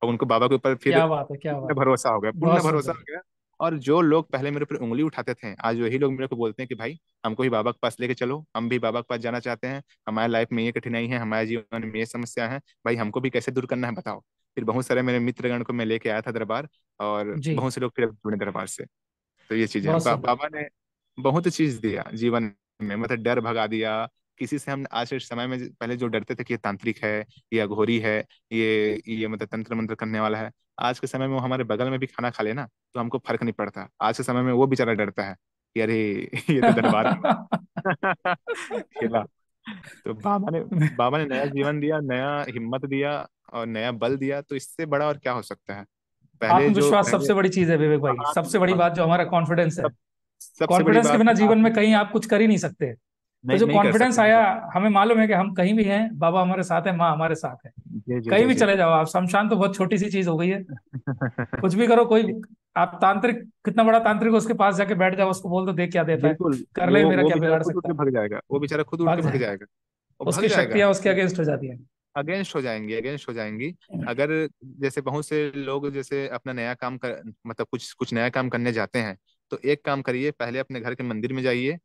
और उनको बाबा के ऊपर फिर क्या बात है, क्या पूर्ण बात है। भरोसा हो गया, पूर्ण बहुत भरोसा सुंदर। हो गया। और जो लोग पहले मेरे ऊपर उंगली उठाते थे, आज वही लोग मेरे को बोलते हैं कि भाई हमको भी बाबा के पास लेके चलो, हम भी बाबा के पास जाना चाहते हैं, हमारे लाइफ में ये कठिनाई है, हमारे जीवन में ये समस्या है, भाई हमको भी कैसे दूर करना है बताओ। फिर बहुत सारे मेरे मित्रगण को मैं लेके आया था दरबार, और जी बहुत से लोग फिर अब जुड़े दरबार से। तो ये चीजें हैं, बहुत सुंदर। बाबा ने बहुत चीज दिया जीवन में, मतलब डर भगा दिया। किसी से हम आज के समय में पहले जो डरते थे कि ये तांत्रिक है, ये अघोरी है, ये मतलब तंत्र मंत्र करने वाला है, आज के समय में वो हमारे बगल में भी खाना खा लेना तो हमको फर्क नहीं पड़ता। आज के समय में वो बेचारा डरता है कि अरे ये तो दरबार का खिला। तो बाबा ने नया जीवन दिया, नया हिम्मत दिया, और नया बल दिया, तो इससे बड़ा और क्या हो सकता है। पहले जो आत्मविश्वास पहले सबसे बड़ी चीज है विवेक भाई, सबसे बड़ी आत्मविश्वास, बात जो हमारा कॉन्फिडेंस है। सब सबसे बड़ी कॉन्फिडेंस के बात बिना है, जीवन में कहीं आत्मविश्वास। आप कुछ कर ही नहीं सकते। तो नहीं, जो नहीं कर कॉन्फिडेंस सकते, नहीं आया, कर हमें मालूम है कि हम कहीं भी हैं, बाबा हमारे साथ है, माँ हमारे साथ है। सकते। जी कहीं जी भी जी चले जी जाओ आप, शमशान तो बहुत छोटी सी चीज हो गई है। जी। कुछ भी करो, कोई आप तांत्रिक, कितना बड़ा तांत्रिक हो, उसके पास जाके बैठ जाओ, उसको बोल दो देख क्या देता है, बिल्कुल, कर ले, वो मेरा वो क्या बेचारा बिगाड़ खुद उठ सकता के है। भाग जाएगा, वो बेचारा खुद उठ भाग के भाग जाएगा। जाएगा। वो भाग उसकी जाएगा, शक्तियां उसके अगेंस्ट हो जाती हैं। अगेंस्ट हो जाएंगी, अगेंस्ट हो जाएंगी। अगर जैसे बहुत से लोग जैसे अपना नया काम कर, मतलब कुछ कुछ नया काम करने जाते हैं, तो एक काम करिए, पहले अपने घर के मंदिर में जाइए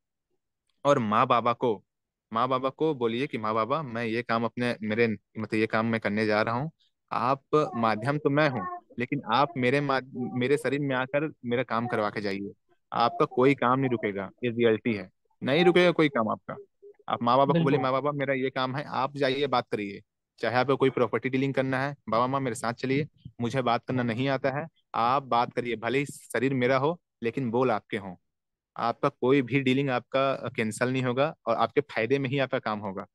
और माँ बाबा को बोलिए कि माँ बाबा, मैं ये काम अपने मेरे मतलब ये काम मैं करने जा रहा हूँ। आप माध्यम तो मैं हूँ, लेकिन आप मेरे शरीर में आकर मेरा काम करवा के जाइए। आपका कोई काम नहीं रुकेगा, ये रियलिटी है। नहीं रुकेगा कोई काम आपका। आप माँ बाबा को बोलिए, बिल्कुल। माँ बाबा मेरा ये काम है, आप जाइए बात करिए। चाहे आपको कोई प्रॉपर्टी डीलिंग करना है, बाबा माँ मेरे साथ चलिए, मुझे बात करना नहीं आता है, आप बात करिए, भले ही शरीर मेरा हो लेकिन बोल आपके हों। आपका कोई भी डीलिंग आपका कैंसिल नहीं होगा, और आपके फायदे में ही आपका काम होगा।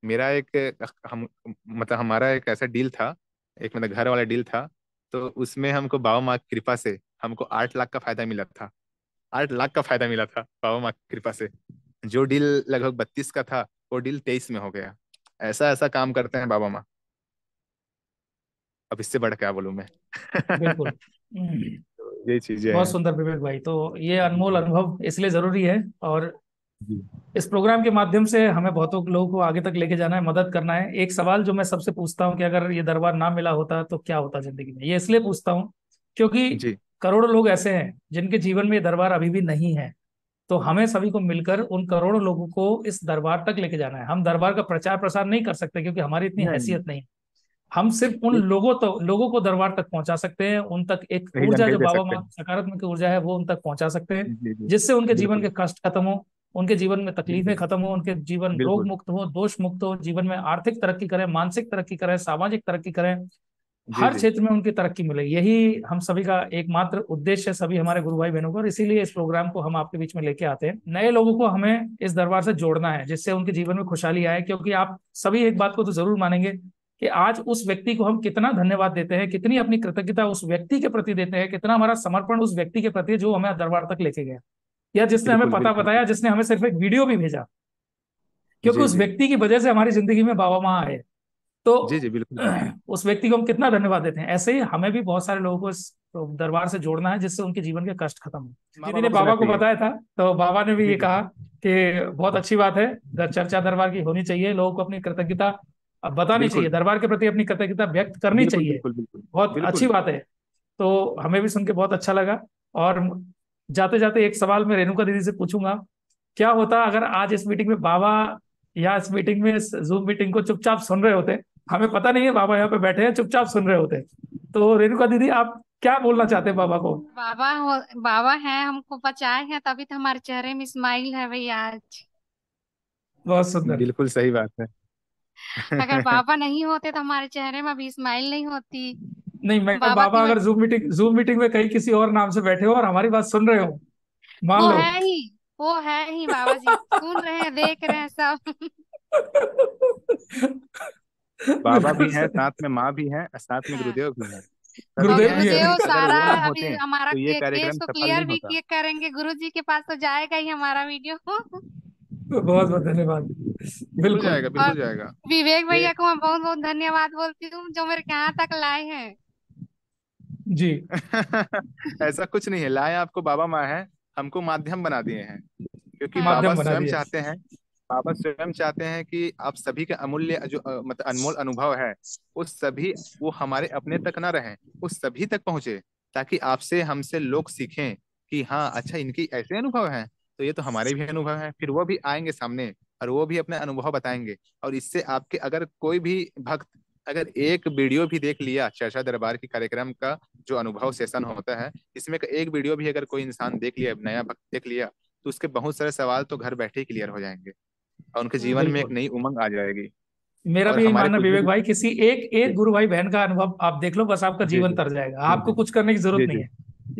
मेरा एक हम मतलब हमारा एक ऐसा डील था, एक मतलब घर वाला डील था। तो उसमें हमको बाबा माँ की कृपा से हमको 8 लाख का फायदा मिला था। 8 लाख का फायदा मिला था बाबा माँ की कृपा से। जो डील लगभग 32 का था, वो डील 23 में हो गया। ऐसा ऐसा काम करते हैं बाबा माँ। अब इससे बड़ा क्या बोलूं मैं। बिल्कुल। यही चीजें बहुत हैं। सुंदर विवेक भाई। तो ये अनमोल अनुभव इसलिए जरूरी है, और जी इस प्रोग्राम के माध्यम से हमें बहुतों लोगों को आगे तक लेके जाना है, मदद करना है। एक सवाल जो मैं सबसे पूछता हूँ कि अगर ये दरबार ना मिला होता तो क्या होता जिंदगी में, ये इसलिए पूछता हूँ क्योंकि जी करोड़ों लोग ऐसे हैं जिनके जीवन में ये दरबार अभी भी नहीं है। तो हमें सभी को मिलकर उन करोड़ों लोगों को इस दरबार तक लेके जाना है। हम दरबार का प्रचार प्रसार नहीं कर सकते क्योंकि हमारी इतनी नहीं, हैसियत नहीं। हम सिर्फ उन ये लोगों को दरबार तक पहुंचा सकते हैं, उन तक एक यही ऊर्जा जानकारी जो दे बाबा सकते माँ हैं। की सकारात्मक ऊर्जा है वो उन तक पहुंचा सकते हैं, जी जी, जिससे उनके जीवन बिल्कुल के कष्ट खत्म हो, उनके जीवन में तकलीफें बिल्कुल खत्म हो, उनके जीवन रोग बिल्कुल। मुक्त हो, दोष मुक्त हो, जीवन में आर्थिक तरक्की करें, मानसिक तरक्की करें, सामाजिक तरक्की करें, जी हर जी क्षेत्र में उनकी तरक्की मिले। यही हम सभी का एकमात्र उद्देश्य है, सभी हमारे गुरु भाई बहनों का। और इसीलिए इस प्रोग्राम को हम आपके बीच में लेके आते हैं। नए लोगों को हमें इस दरबार से जोड़ना है जिससे उनके जीवन में खुशहाली आए, क्योंकि आप सभी एक बात को तो जरूर मानेंगे कि आज उस व्यक्ति को हम कितना धन्यवाद देते हैं, कितनी अपनी कृतज्ञता उस व्यक्ति के प्रति देते हैं, कितना हमारा समर्पण उस व्यक्ति के प्रति है जो हमें दरबार तक लेके गया, या जिसने हमें बिल्कुल पता बिल्कुल। बताया, जिसने हमें सिर्फ एक वीडियो भी भेजा, क्योंकि जी उस जी व्यक्ति की वजह से हमारी जिंदगी में बाबा माँ आए। तो जी जी, बिल्कुल बिल्कुल। उस व्यक्ति को हम कितना धन्यवाद देते हैं। ऐसे ही हमें भी बहुत सारे लोगों को इस दरबार से जोड़ना है जिससे उनके जीवन के कष्ट खत्म हो। माँ दीदी बाबा ने को सुनना बाबा को चाहिए। बताया था, तो बाबा ने भी जी ये जी कहा कि बहुत अच्छी बात है, चर्चा दरबार की होनी चाहिए, लोगों को अपनी कृतज्ञता अब बतानी चाहिए, बिल्कुल दरबार के प्रति अपनी कृतज्ञता व्यक्त करनी बिल्कुल चाहिए। बिल्कुल बिल्कुल बहुत अच्छी बिल्कुल। बात है। तो हमें भी सुन के बहुत अच्छा लगा। और जाते जाते एक सवाल मैं रेणुका दीदी से पूछूंगा, क्या होता अगर आज इस मीटिंग में बाबा, या इस मीटिंग में, इस जूम मीटिंग को चुपचाप सुन रहे होते, हमें पता नहीं है बाबा यहाँ पे बैठे हैं, चुपचाप सुन रहे होते, तो रेणुका दीदी आप क्या बोलना चाहते हैं बाबा को? बाबा हैं, हमको बचाए हैं, तभी तो हमारे चेहरे में स्माइल है भैया आज। बहुत सुंदर। बिल्कुल सही बात है। अगर बाबा नहीं होते तो हमारे चेहरे में अभी स्माइल नहीं होती। नहीं, मैं बाबा की बाबा अगर जूम मीटिंग में कहीं किसी और नाम से बैठे हो और हमारी बात सुन रहे हो, मान वो लो। है ही, वो है ही बाबा जी, सुन रहे हैं, देख रहे हैं सब। बाबा भी बिल्कुल हैं, सही। साथ में माँ भी हैं, और साथ में हाँ। गुरुदेव भी हैं। सभी और गुरुदेव हैं, भी है। सभी गुरुदेव अगर सारा वो ना अभी होते हमारा तो ये केस कार्यक्रम को सफल क्लियर नहीं भी होता। किए करेंगे, गुरु जी के पास तो जाएगा ही हमारा वीडियो। बहुत बहुत धन्यवाद। बिल्कुल बिल्कुल। जाएगा, और बिल्कुल जाएगा। विवेक ये भैया को मैं बहुत बहुत धन्यवाद बोलती हूँ जो मेरे यहाँ तक लाए हैं। जी। ऐसा कुछ नहीं है, लाए आपको बाबा माँ है, हमको माध्यम बना दिए हैं। क्योंकि हाँ। बाबा माध्यम बना स्वयं दिए। चाहते हैं, बाबा स्वयं चाहते हैं कि आप सभी का अमूल्य जो मतलब अनमोल अनुभव है, वो सभी, वो हमारे अपने तक ना रहें, वो सभी तक पहुंचे, ताकि आपसे हमसे लोग सीखें कि हाँ अच्छा इनकी ऐसे अनुभव हैं, तो ये तो हमारे भी अनुभव हैं। फिर वो भी आएंगे सामने और वो भी अपने अनुभव बताएंगे। और इससे आपके अगर कोई भी भक्त अगर एक वीडियो भी देख लिया चर्चा दरबार की कार्यक्रम का, जो अनुभव सेशन होता है, इसमें का एक वीडियो भी अगर कोई इंसान देख लिया, नया भक्त देख लिया, तो उसके बहुत सारे सवाल तो घर बैठे ही क्लियर हो जाएंगे और उनके जीवन में एक बिल्कुल। नई उमंग आ जाएगी। मेरा और भी यही हमारे मानना पूजनी विवेक भाई, किसी एक एक जी गुरु भाई बहन का अनुभव आप देख लो, बस आपका जी जीवन जी तर जाएगा, जी आपको कुछ करने की जरूरत जी नहीं जी, है।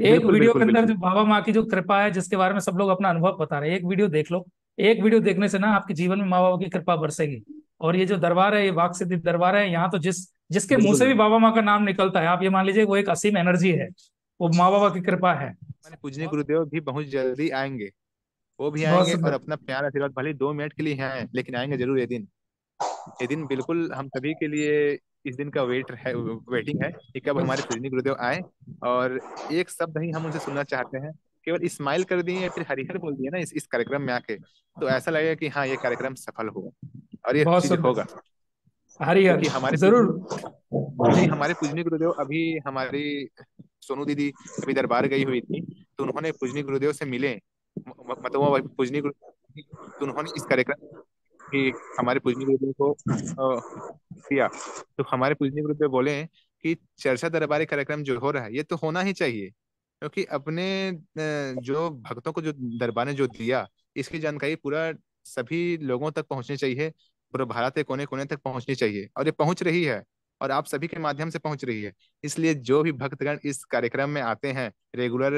एक बिल्कुल वीडियो के बिल्कुल अंदर बिल्कुल जो बाबा माँ की जो कृपा है, जिसके बारे में सब लोग अपना अनुभव बता रहे हैं, एक वीडियो देख लो। एक वीडियो देखने से ना आपके जीवन में माँ बाबा की कृपा बरसेगी। और ये जो दरबार है, ये वाक सिद्धि दरबार है, यहाँ तो जिसके मुंह बिल्कुल। से भी बाबा माँ का नाम निकलता है, आप ये मान लीजिए वो एक असीम एनर्जी है, वो माँ बाबा की कृपा है। हमारे पूजनी बहुत गुरुदेव भी बहुत जल्दी आएंगे, वो भी बहुत आएंगे और सुंदर। अपना प्यार आशीर्वाद, भले 2 मिनट के लिए ही आए लेकिन आएंगे जरूर ये दिन। ये दिन बिल्कुल हम सभी के लिए इस दिन का वेटिंग है कि कब हमारे पूजनी गुरुदेव आए। और एक शब्द ही हम उनसे सुनना चाहते हैं, केवल स्माइल कर दिए या फिर हरिहर बोल दिए ना इस कार्यक्रम में आके, तो ऐसा लगेगा कि हाँ ये कार्यक्रम सफल हुआ और ये बहुत चीज सुंदर। होगा। हरिहर। क्योंकि हमारे पूजनी जरूर। क्योंकि जी। हमारे पूजनी गुरुदेव अभी हमारी सोनू दीदी अभी दरबार गई हुई थी, तो उन्होंने पूजनी गुरुदेव से मिले, मतलब वो पूजनी गुरु, तो उन्होंने इस कार्यक्रम कि हमारे पूजनी गुरुदेव को किया, तो हमारे पूजनी गुरुदेव बोले कि चर्चा दरबारी कार्यक्रम जो हो रहा है ये तो होना ही चाहिए, क्योंकि अपने जो भक्तों को जो दरबार ने जो दिया, इसकी जानकारी पूरा सभी लोगों तक पहुंचनी चाहिए, पूरे भारत के कोने कोने तक पहुंचनी चाहिए, और ये पहुंच रही है और आप सभी के माध्यम से पहुंच रही है। इसलिए जो भी भक्तगण इस कार्यक्रम में आते हैं, रेगुलर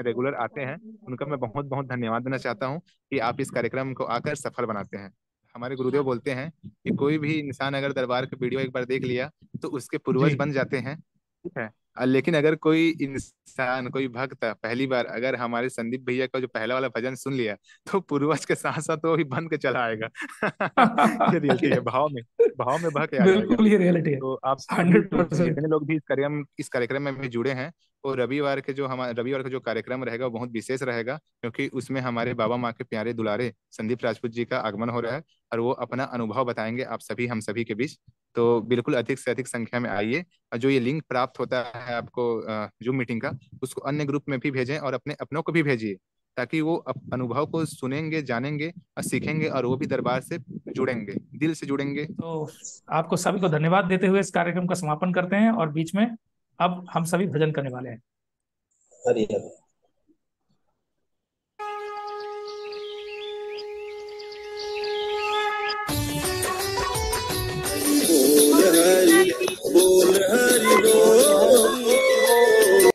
रेगुलर आते हैं, उनका मैं बहुत बहुत धन्यवाद देना चाहता हूँ कि आप इस कार्यक्रम को आकर सफल बनाते हैं। हमारे गुरुदेव बोलते हैं कि कोई भी इंसान अगर दरबार का वीडियो एक बार देख लिया तो उसके जी। पूर्वज बन जाते हैं, ठीक है। लेकिन अगर कोई इंसान, कोई भक्त पहली बार अगर हमारे संदीप भैया का जो पहला वाला भजन सुन लिया, तो पूर्वज के साथ साथ वो भी बन के चला आएगा। ये रियलिटी है, भाव में। भाव में बह के आ जाएगा। बिल्कुल ये रियलिटी है। तो आप सभी 100%। जितने लोग भी इस कार्यक्रम में भी जुड़े हैं, और रविवार के जो कार्यक्रम रहेगा वो बहुत विशेष रहेगा, क्योंकि उसमें हमारे बाबा माँ के प्यारे दुलारे संदीप राजपूत जी का आगमन हो रहा है, और वो अपना अनुभव बताएंगे आप सभी हम सभी के बीच। तो बिल्कुल अधिक से अधिक संख्या में आइए, और जो ये लिंक प्राप्त होता है आपको जूम मीटिंग का, उसको अन्य ग्रुप में भी भेजें और अपने अपनों को भी भेजिए, ताकि वो अनुभव को सुनेंगे, जानेंगे और सीखेंगे, और वो भी दरबार से जुड़ेंगे, दिल से जुड़ेंगे। तो आपको सभी को धन्यवाद देते हुए इस कार्यक्रम का समापन करते हैं, और बीच में अब हम सभी भजन करने वाले हैं। हरि हरि।